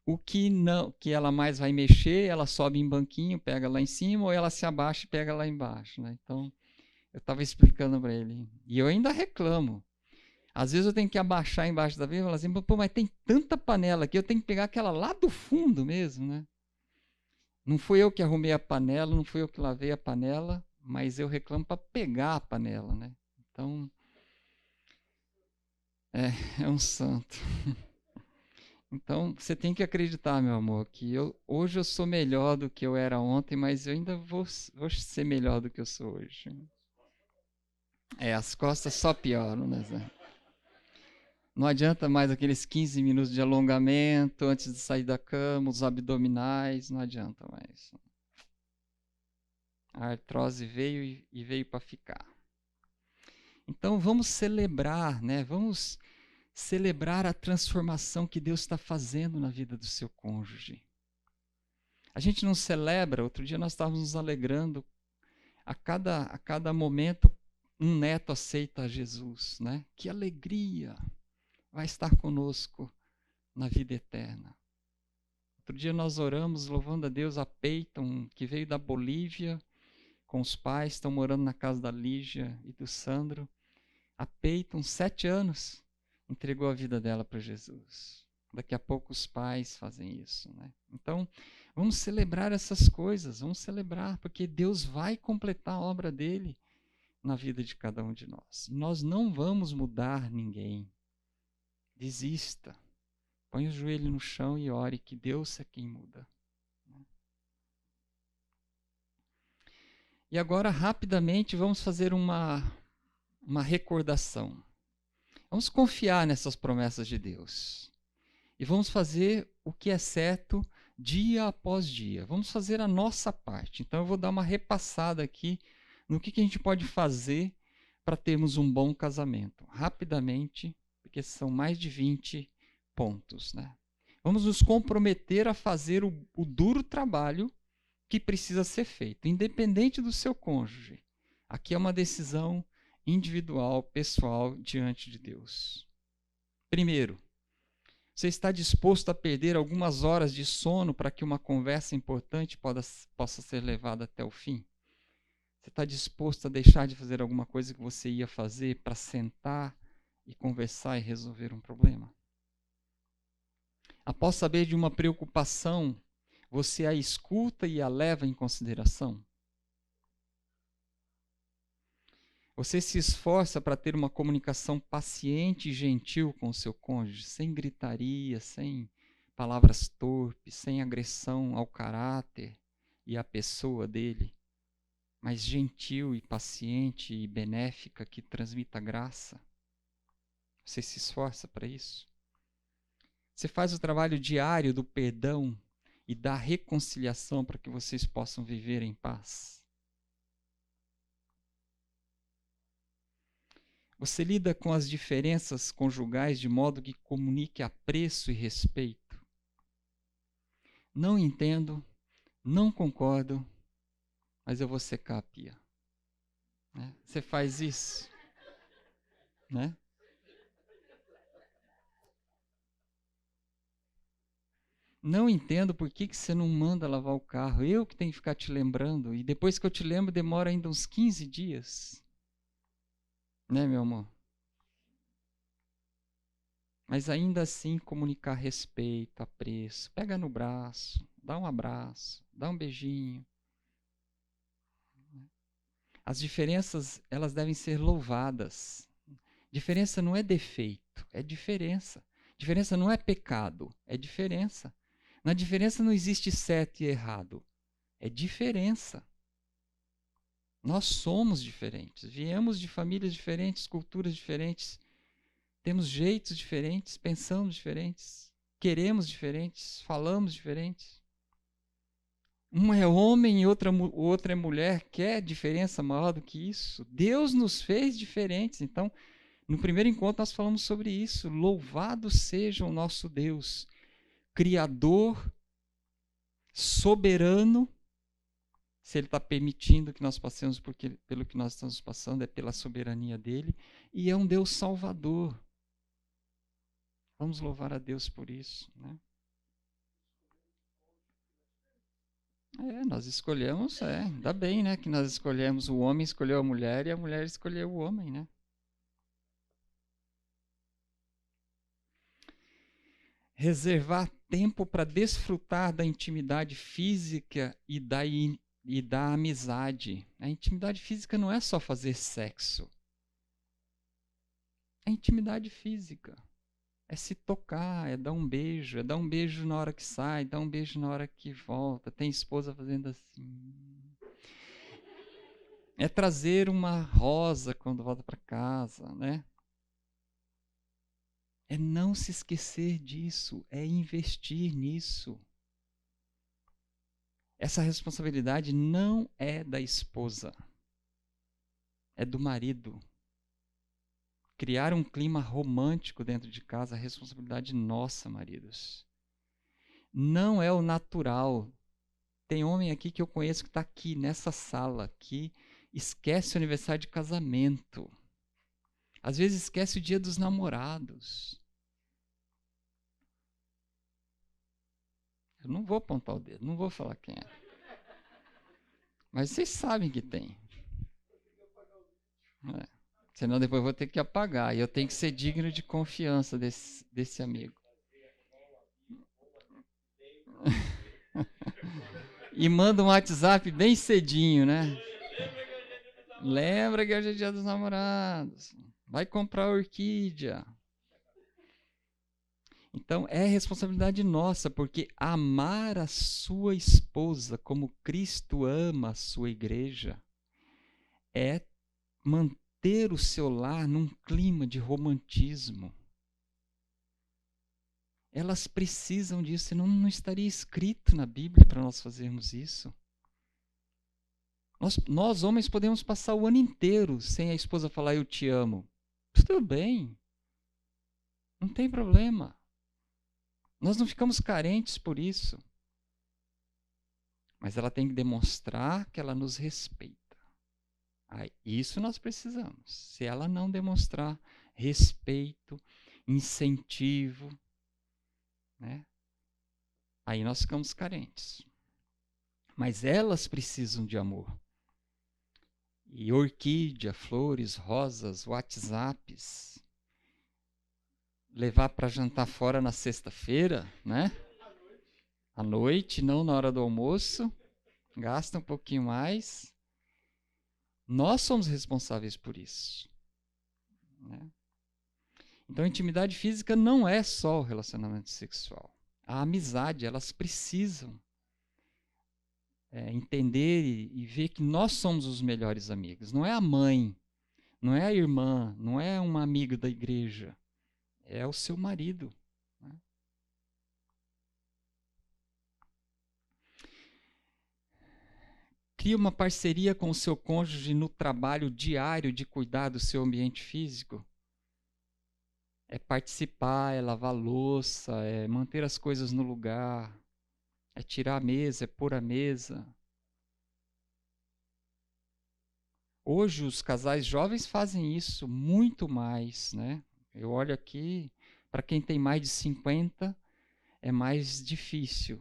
S1: o que não, que ela mais vai mexer, ela sobe em banquinho, pega lá em cima, ou ela se abaixa e pega lá embaixo, né? Então, eu estava explicando para ele. E eu ainda reclamo. Às vezes eu tenho que abaixar embaixo da vez e falar assim: pô, mas tem tanta panela aqui, eu tenho que pegar aquela lá do fundo mesmo, né? Não fui eu que arrumei a panela, não fui eu que lavei a panela, mas eu reclamo para pegar a panela, né? Então, é um santo. Então, você tem que acreditar, meu amor, que hoje eu sou melhor do que eu era ontem, mas eu ainda vou ser melhor do que eu sou hoje. As costas só pioram, né, Zé? Não adianta mais aqueles 15 minutos de alongamento antes de sair da cama, os abdominais, não adianta mais. A artrose veio e veio para ficar. Então vamos celebrar, né? Vamos celebrar a transformação que Deus está fazendo na vida do seu cônjuge. A gente não celebra, outro dia nós estávamos nos alegrando, a cada momento um neto aceita Jesus, né? Que alegria! Vai estar conosco na vida eterna. Outro dia nós oramos louvando a Deus, a Peyton, que veio da Bolívia com os pais, estão morando na casa da Lígia e do Sandro. A Peyton, 7 anos, entregou a vida dela para Jesus. Daqui a pouco os pais fazem isso, né? Então, vamos celebrar essas coisas, vamos celebrar, porque Deus vai completar a obra dele na vida de cada um de nós. E nós não vamos mudar ninguém. Desista. Põe o joelho no chão e ore, que Deus é quem muda. E agora, rapidamente, vamos fazer uma recordação. Vamos confiar nessas promessas de Deus. E vamos fazer o que é certo dia após dia. Vamos fazer a nossa parte. Então, eu vou dar uma repassada aqui no que a gente pode fazer para termos um bom casamento. Rapidamente, porque são mais de 20 pontos, né? Vamos nos comprometer a fazer o duro trabalho que precisa ser feito, independente do seu cônjuge. Aqui é uma decisão individual, pessoal, diante de Deus. Primeiro, você está disposto a perder algumas horas de sono para que uma conversa importante possa ser levada até o fim? Você está disposto a deixar de fazer alguma coisa que você ia fazer para sentar e conversar e resolver um problema? Após saber de uma preocupação, você a escuta e a leva em consideração? Você se esforça para ter uma comunicação paciente e gentil com o seu cônjuge, sem gritaria, sem palavras torpes, sem agressão ao caráter e à pessoa dele, mas gentil e paciente e benéfica, que transmita graça? Você se esforça para isso? Você faz o trabalho diário do perdão e da reconciliação para que vocês possam viver em paz? Você lida com as diferenças conjugais de modo que comunique apreço e respeito? Não entendo, não concordo, mas eu vou secar a pia. Né? Você faz isso? Né? Não entendo por que você não manda lavar o carro. Eu que tenho que ficar te lembrando. E depois que eu te lembro, demora ainda uns 15 dias. Né, meu amor? Mas ainda assim, comunicar respeito, apreço. Pega no braço, dá um abraço, dá um beijinho. As diferenças, elas devem ser louvadas. Diferença não é defeito, é diferença. Diferença não é pecado, é diferença. Na diferença não existe certo e errado, é diferença. Nós somos diferentes, viemos de famílias diferentes, culturas diferentes, temos jeitos diferentes, pensamos diferentes, queremos diferentes, falamos diferentes. Um é homem e outra é mulher. Quer diferença maior do que isso? Deus nos fez diferentes. Então, no primeiro encontro nós falamos sobre isso. Louvado seja o nosso Deus, Criador, soberano. Se Ele está permitindo que nós passemos pelo que nós estamos passando, é pela soberania dEle. E é um Deus salvador. Vamos louvar a Deus por isso, né? Nós escolhemos, ainda bem, né, que nós escolhemos, o homem escolheu a mulher e a mulher escolheu o homem, né? Reservar tempo para desfrutar da intimidade física e da amizade. A intimidade física não é só fazer sexo. É intimidade física. É se tocar, é dar um beijo na hora que sai, dar um beijo na hora que volta. Tem esposa fazendo assim. É trazer uma rosa quando volta para casa, né? É não se esquecer disso, é investir nisso. Essa responsabilidade não é da esposa, é do marido. Criar um clima romântico dentro de casa é responsabilidade nossa, maridos. Não é o natural. Tem homem aqui que eu conheço que está aqui, nessa sala, que esquece o aniversário de casamento. Às vezes esquece o dia dos namorados. Eu não vou apontar o dedo, não vou falar quem é. Mas vocês sabem que tem. Senão depois eu vou ter que apagar. E eu tenho que ser digno de confiança desse amigo. E manda um WhatsApp bem cedinho, né? Lembra que hoje é dia dos namorados. Vai comprar orquídea. Então, é responsabilidade nossa, porque amar a sua esposa como Cristo ama a sua igreja é manter o seu lar num clima de romantismo. Elas precisam disso, senão não estaria escrito na Bíblia para nós fazermos isso. Nós, homens, podemos passar o ano inteiro sem a esposa falar eu te amo. Tudo bem. Não tem problema. Nós não ficamos carentes por isso. Mas ela tem que demonstrar que ela nos respeita. Isso nós precisamos. Se ela não demonstrar respeito, incentivo, né? Aí nós ficamos carentes. Mas elas precisam de amor. E orquídea, flores, rosas, WhatsApps, levar para jantar fora na sexta-feira, né? À noite, não na hora do almoço, gasta um pouquinho mais. Nós somos responsáveis por isso, né? Então, a intimidade física não é só o relacionamento sexual. A amizade, elas precisam entender e ver que nós somos os melhores amigos. Não é a mãe, não é a irmã, não é uma amiga da igreja. É o seu marido, né? Cria uma parceria com o seu cônjuge no trabalho diário de cuidar do seu ambiente físico. É participar, é lavar louça, é manter as coisas no lugar, é tirar a mesa, é pôr a mesa. Hoje os casais jovens fazem isso muito mais, né? Eu olho aqui, para quem tem mais de 50, é mais difícil.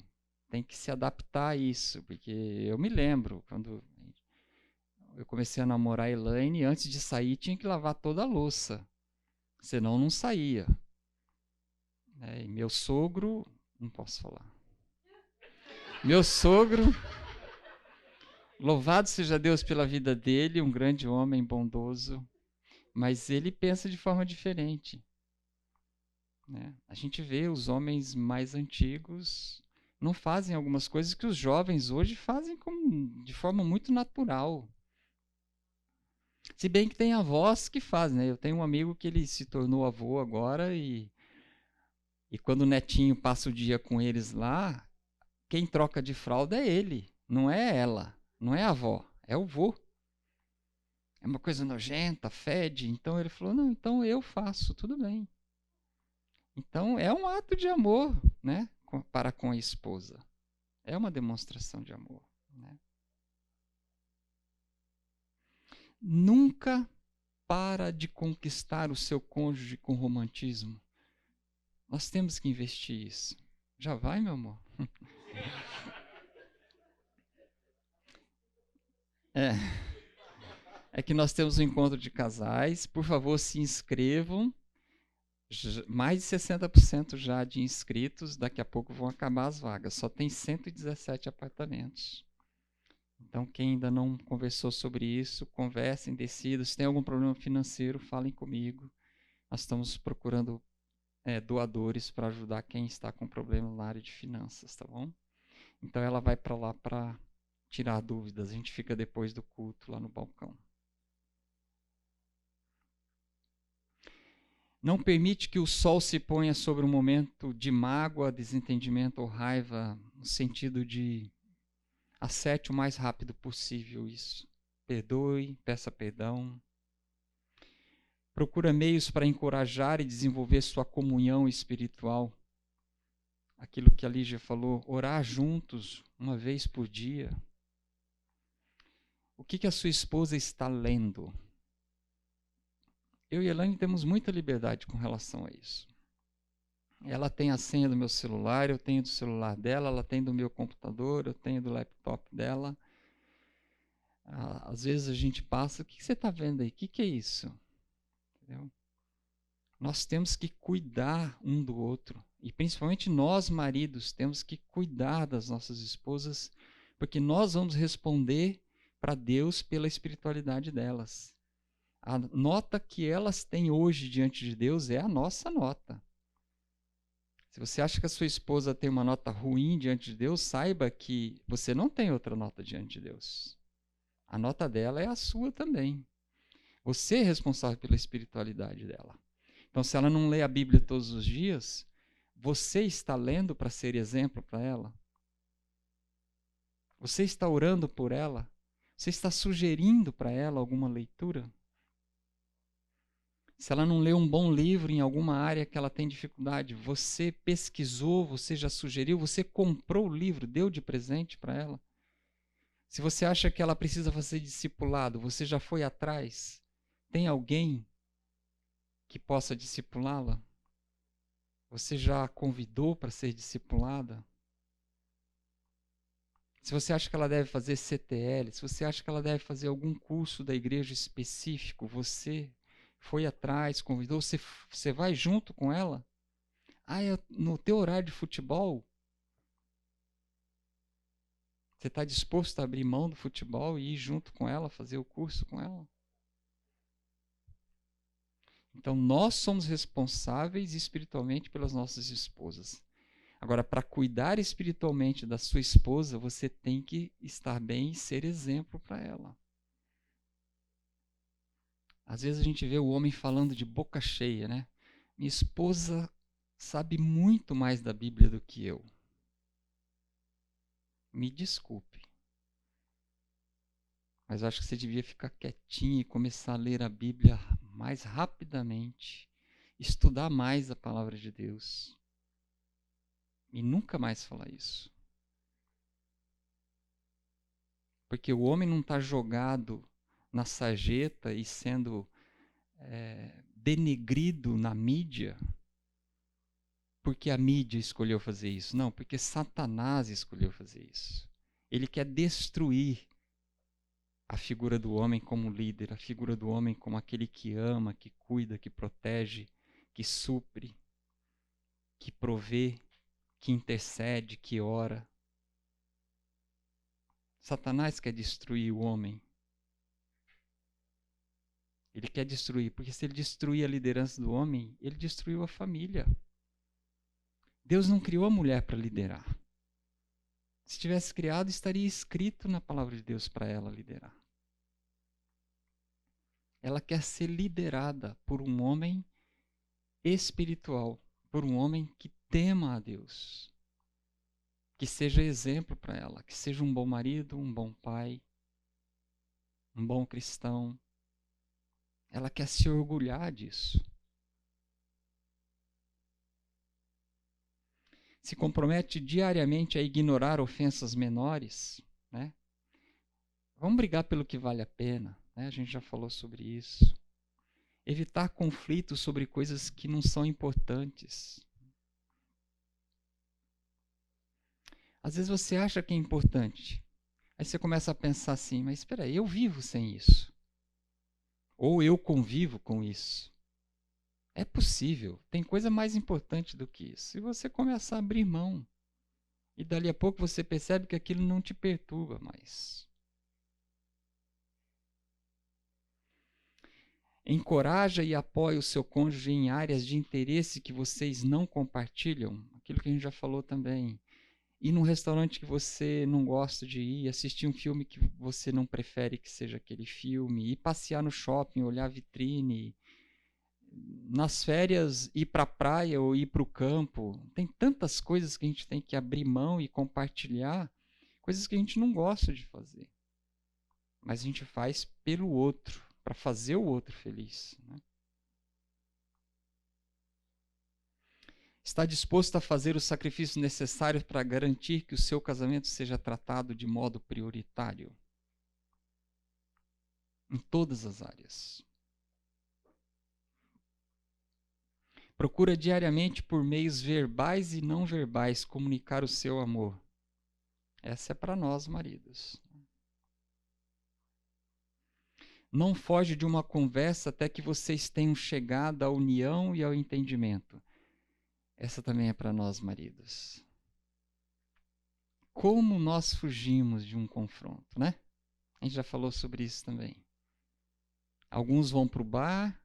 S1: Tem que se adaptar a isso, porque eu me lembro, quando eu comecei a namorar a Elaine, antes de sair tinha que lavar toda a louça, senão não saía. E meu sogro, não posso falar. Meu sogro, louvado seja Deus pela vida dele, um grande homem bondoso, mas ele pensa de forma diferente, né? A gente vê os homens mais antigos não fazem algumas coisas que os jovens hoje fazem de forma muito natural. Se bem que tem avós que fazem, né? Eu tenho um amigo que ele se tornou avô agora e quando o netinho passa o dia com eles lá, quem troca de fralda é ele, não é ela, não é a avó, é o vô. É uma coisa nojenta, fede. Então ele falou, não, então eu faço, tudo bem. Então é um ato de amor, né, para com a esposa. É uma demonstração de amor, né? Nunca para de conquistar o seu cônjuge com romantismo. Nós temos que investir isso. Já vai, meu amor? É que nós temos um encontro de casais. Por favor, se inscrevam. Mais de 60% já de inscritos. Daqui a pouco vão acabar as vagas. Só tem 117 apartamentos. Então, quem ainda não conversou sobre isso, conversem, decidam. Se tem algum problema financeiro, falem comigo. Nós estamos procurando doadores para ajudar quem está com problema na área de finanças, tá bom? Então, ela vai para lá para tirar dúvidas. A gente fica depois do culto lá no balcão. Não permite que o sol se ponha sobre um momento de mágoa, desentendimento ou raiva, no sentido de acerte o mais rápido possível isso. Perdoe, peça perdão. Procura meios para encorajar e desenvolver sua comunhão espiritual. Aquilo que a Lígia falou, orar juntos uma vez por dia. O que a sua esposa está lendo? Eu e a Elaine temos muita liberdade com relação a isso. Ela tem a senha do meu celular, eu tenho do celular dela, ela tem do meu computador, eu tenho do laptop dela. Às vezes a gente passa, o que você está vendo aí? O que é isso? Entendeu? Nós temos que cuidar um do outro. E principalmente nós, maridos, temos que cuidar das nossas esposas, porque nós vamos responder para Deus pela espiritualidade delas. A nota que elas têm hoje diante de Deus é a nossa nota. Se você acha que a sua esposa tem uma nota ruim diante de Deus, saiba que você não tem outra nota diante de Deus. A nota dela é a sua também. Você é responsável pela espiritualidade dela. Então, se ela não lê a Bíblia todos os dias, você está lendo para ser exemplo para ela? Você está orando por ela? Você está sugerindo para ela alguma leitura? Se ela não lê um bom livro em alguma área que ela tem dificuldade, você pesquisou, você já sugeriu, você comprou o livro, deu de presente para ela? Se você acha que ela precisa fazer discipulado, você já foi atrás? Tem alguém que possa discipulá-la? Você já a convidou para ser discipulada? Se você acha que ela deve fazer CTL, se você acha que ela deve fazer algum curso da igreja específico, você foi atrás, convidou, você vai junto com ela? Ah, no teu horário de futebol, você está disposto a abrir mão do futebol e ir junto com ela, fazer o curso com ela? Então, nós somos responsáveis espiritualmente pelas nossas esposas. Agora, para cuidar espiritualmente da sua esposa, você tem que estar bem e ser exemplo para ela. Às vezes a gente vê o homem falando de boca cheia, né? Minha esposa sabe muito mais da Bíblia do que eu. Me desculpe. Mas eu acho que você devia ficar quietinho e começar a ler a Bíblia mais rapidamente, estudar mais a palavra de Deus. E nunca mais falar isso. Porque o homem não está jogado na sarjeta e sendo denegrido na mídia porque a mídia escolheu fazer isso. Não, porque Satanás escolheu fazer isso. Ele quer destruir a figura do homem como líder, a figura do homem como aquele que ama, que cuida, que protege, que supre, que provê, que intercede, que ora. Satanás quer destruir o homem. Ele quer destruir, porque se ele destruir a liderança do homem, ele destruiu a família. Deus não criou a mulher para liderar. Se tivesse criado, estaria escrito na palavra de Deus para ela liderar. Ela quer ser liderada por um homem espiritual, por um homem que tema a Deus, que seja exemplo para ela, que seja um bom marido, um bom pai, um bom cristão. Ela quer se orgulhar disso. Se compromete diariamente a ignorar ofensas menores, né? Vamos brigar pelo que vale a pena, né? A gente já falou sobre isso. Evitar conflitos sobre coisas que não são importantes. Às vezes você acha que é importante. Aí você começa a pensar assim, mas espera aí, eu vivo sem isso. Ou eu convivo com isso. É possível, tem coisa mais importante do que isso. Se você começar a abrir mão, e dali a pouco você percebe que aquilo não te perturba mais. Encoraja e apoia o seu cônjuge em áreas de interesse que vocês não compartilham. Aquilo que a gente já falou também. Ir num restaurante que você não gosta de ir, assistir um filme que você não prefere que seja aquele filme, ir passear no shopping, olhar a vitrine, nas férias ir para a praia ou ir para o campo. Tem tantas coisas que a gente tem que abrir mão e compartilhar, coisas que a gente não gosta de fazer. Mas a gente faz pelo outro, para fazer o outro feliz, né? Está disposto a fazer os sacrifícios necessários para garantir que o seu casamento seja tratado de modo prioritário? Em todas as áreas. Procura diariamente, por meios verbais e não verbais, comunicar o seu amor. Essa é para nós, maridos. Não foge de uma conversa até que vocês tenham chegado à união e ao entendimento. Essa também é para nós, maridos. Como nós fugimos de um confronto, né? A gente já falou sobre isso também. Alguns vão para o bar,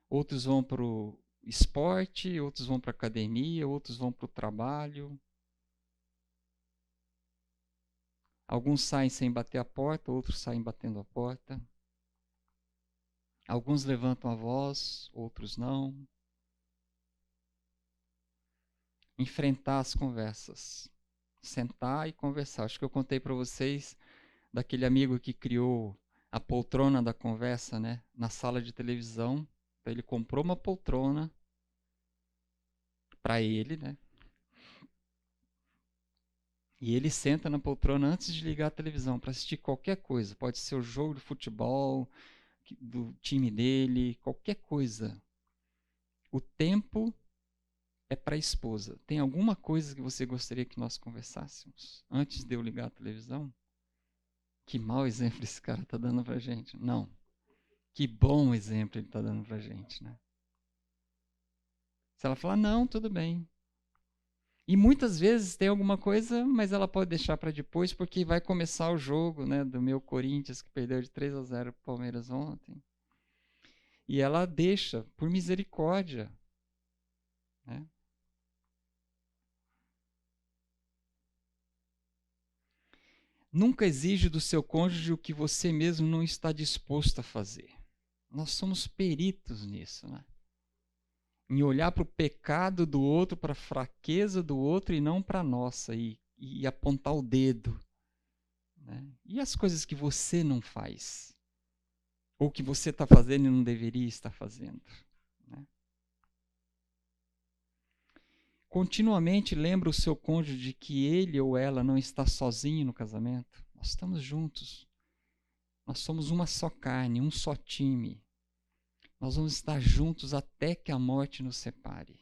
S1: outros vão para o esporte, outros vão para a academia, outros vão para o trabalho. Alguns saem sem bater a porta, outros saem batendo a porta. Alguns levantam a voz, outros não. Enfrentar as conversas. Sentar e conversar. Acho que eu contei para vocês daquele amigo que criou a poltrona da conversa, né, na sala de televisão. Então, ele comprou uma poltrona para ele, né? E ele senta na poltrona antes de ligar a televisão para assistir qualquer coisa. Pode ser o jogo de futebol do time dele, qualquer coisa. O tempo é para a esposa. Tem alguma coisa que você gostaria que nós conversássemos antes de eu ligar a televisão? Que mau exemplo esse cara está dando para a gente. Não. Que bom exemplo ele está dando para a gente, né? Se ela falar, não, tudo bem. E muitas vezes tem alguma coisa, mas ela pode deixar para depois, porque vai começar o jogo, né, do meu Corinthians, que perdeu de 3-0 para o Palmeiras ontem. E ela deixa, por misericórdia, né? Nunca exige do seu cônjuge o que você mesmo não está disposto a fazer. Nós somos peritos nisso, né? Em olhar para o pecado do outro, para a fraqueza do outro e não para a nossa, e apontar o dedo. Né? E as coisas que você não faz? Ou que você está fazendo e não deveria estar fazendo? Né? Continuamente lembra o seu cônjuge de que ele ou ela não está sozinho no casamento. Nós estamos juntos. Nós somos uma só carne, um só time. Nós vamos estar juntos até que a morte nos separe.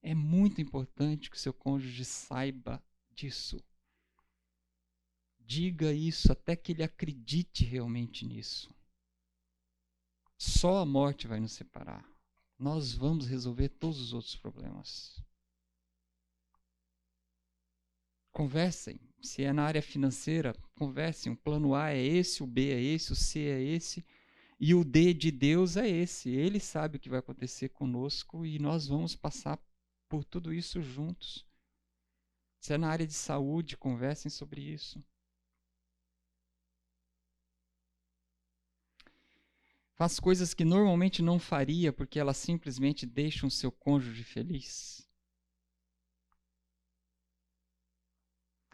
S1: É muito importante que o seu cônjuge saiba disso. Diga isso até que ele acredite realmente nisso. Só a morte vai nos separar. Nós vamos resolver todos os outros problemas. Conversem. Se é na área financeira, conversem. O plano A é esse, o B é esse, o C é esse. E o D de Deus é esse. Ele sabe o que vai acontecer conosco e nós vamos passar por tudo isso juntos. Se é na área de saúde, conversem sobre isso. Faz coisas que normalmente não faria porque elas simplesmente deixam seu cônjuge feliz.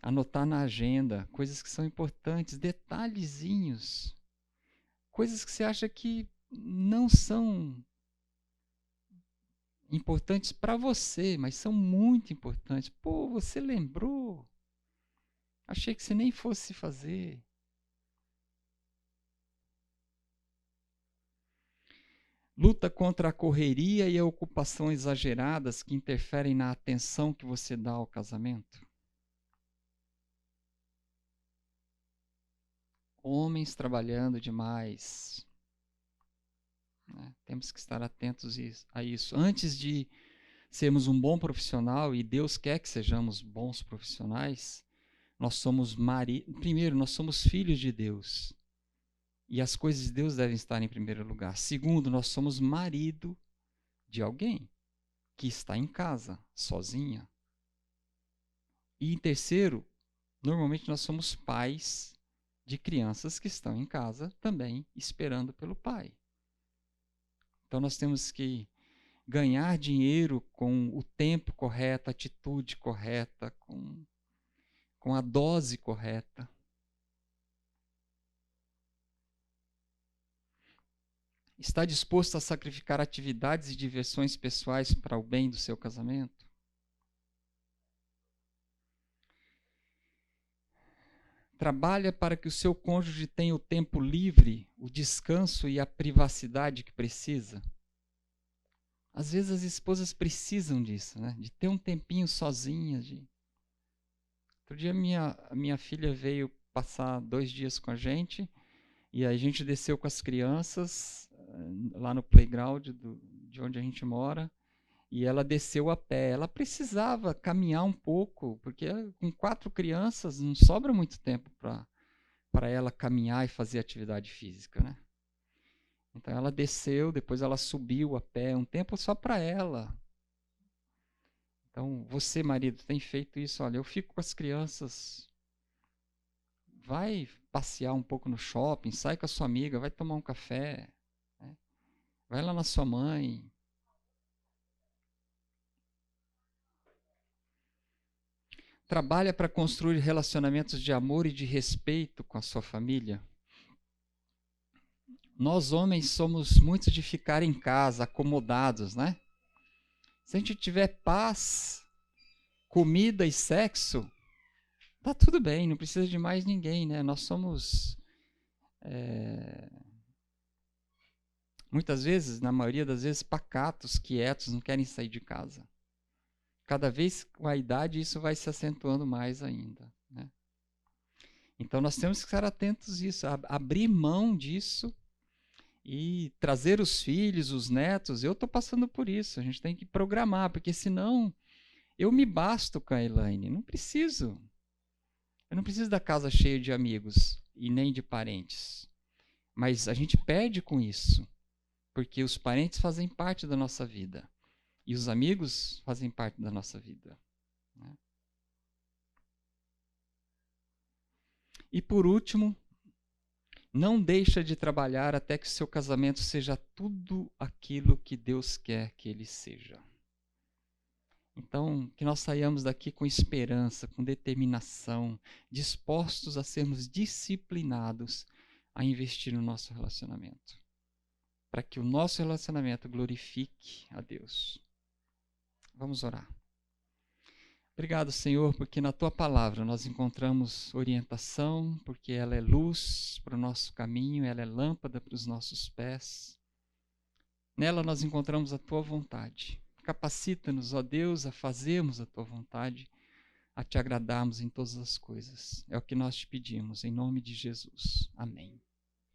S1: Anotar na agenda coisas que são importantes, detalhezinhos. Coisas que você acha que não são importantes para você, mas são muito importantes. Pô, você lembrou? Achei que você nem fosse fazer. Luta contra a correria e a ocupação exageradas que interferem na atenção que você dá ao casamento. Homens trabalhando demais. Né? Temos que estar atentos a isso. Antes de sermos um bom profissional, e Deus quer que sejamos bons profissionais, nós somos primeiro, nós somos filhos de Deus. E as coisas de Deus devem estar em primeiro lugar. Segundo, nós somos marido de alguém que está em casa, sozinha. E em terceiro, normalmente nós somos pais de crianças que estão em casa também esperando pelo pai. Então nós temos que ganhar dinheiro com o tempo correto, a atitude correta, com a dose correta. Está disposto a sacrificar atividades e diversões pessoais para o bem do seu casamento? Trabalha para que o seu cônjuge tenha o tempo livre, o descanso e a privacidade que precisa? Às vezes as esposas precisam disso, né? De ter um tempinho sozinha. Outro dia minha filha veio passar 2 dias com a gente e a gente desceu com as crianças lá no playground de onde a gente mora e ela desceu a pé. Ela precisava caminhar um pouco, porque com 4 crianças não sobra muito tempo para ela caminhar e fazer atividade física, né? Então ela desceu, depois ela subiu a pé, um tempo só para ela. Então você, marido, tem feito isso? Olha, eu fico com as crianças, vai passear um pouco no shopping, sai com a sua amiga, vai tomar um café, né? Vai lá na sua mãe. Trabalha para construir relacionamentos de amor e de respeito com a sua família. Nós homens somos muito de ficar em casa, acomodados, né? Se a gente tiver paz, comida e sexo, tá tudo bem, não precisa de mais ninguém, né? Nós somos, muitas vezes, na maioria das vezes, pacatos, quietos, não querem sair de casa. Cada vez com a idade isso vai se acentuando mais ainda, né? Então nós temos que estar atentos a isso, abrir mão disso e trazer os filhos, os netos. Eu estou passando por isso, a gente tem que programar, porque senão eu me basto com a Elaine, não preciso. Eu não preciso da casa cheia de amigos e nem de parentes. Mas a gente perde com isso, porque os parentes fazem parte da nossa vida e os amigos fazem parte da nossa vida, né? E por último, não deixa de trabalhar até que o seu casamento seja tudo aquilo que Deus quer que ele seja. Então, que nós saiamos daqui com esperança, com determinação, dispostos a sermos disciplinados a investir no nosso relacionamento, para que o nosso relacionamento glorifique a Deus. Vamos orar. Obrigado, Senhor, porque na Tua palavra nós encontramos orientação, porque ela é luz para o nosso caminho, ela é lâmpada para os nossos pés. Nela nós encontramos a Tua vontade. Capacita-nos, ó Deus, a fazermos a Tua vontade, a Te agradarmos em todas as coisas. É o que nós te pedimos, em nome de Jesus. Amém.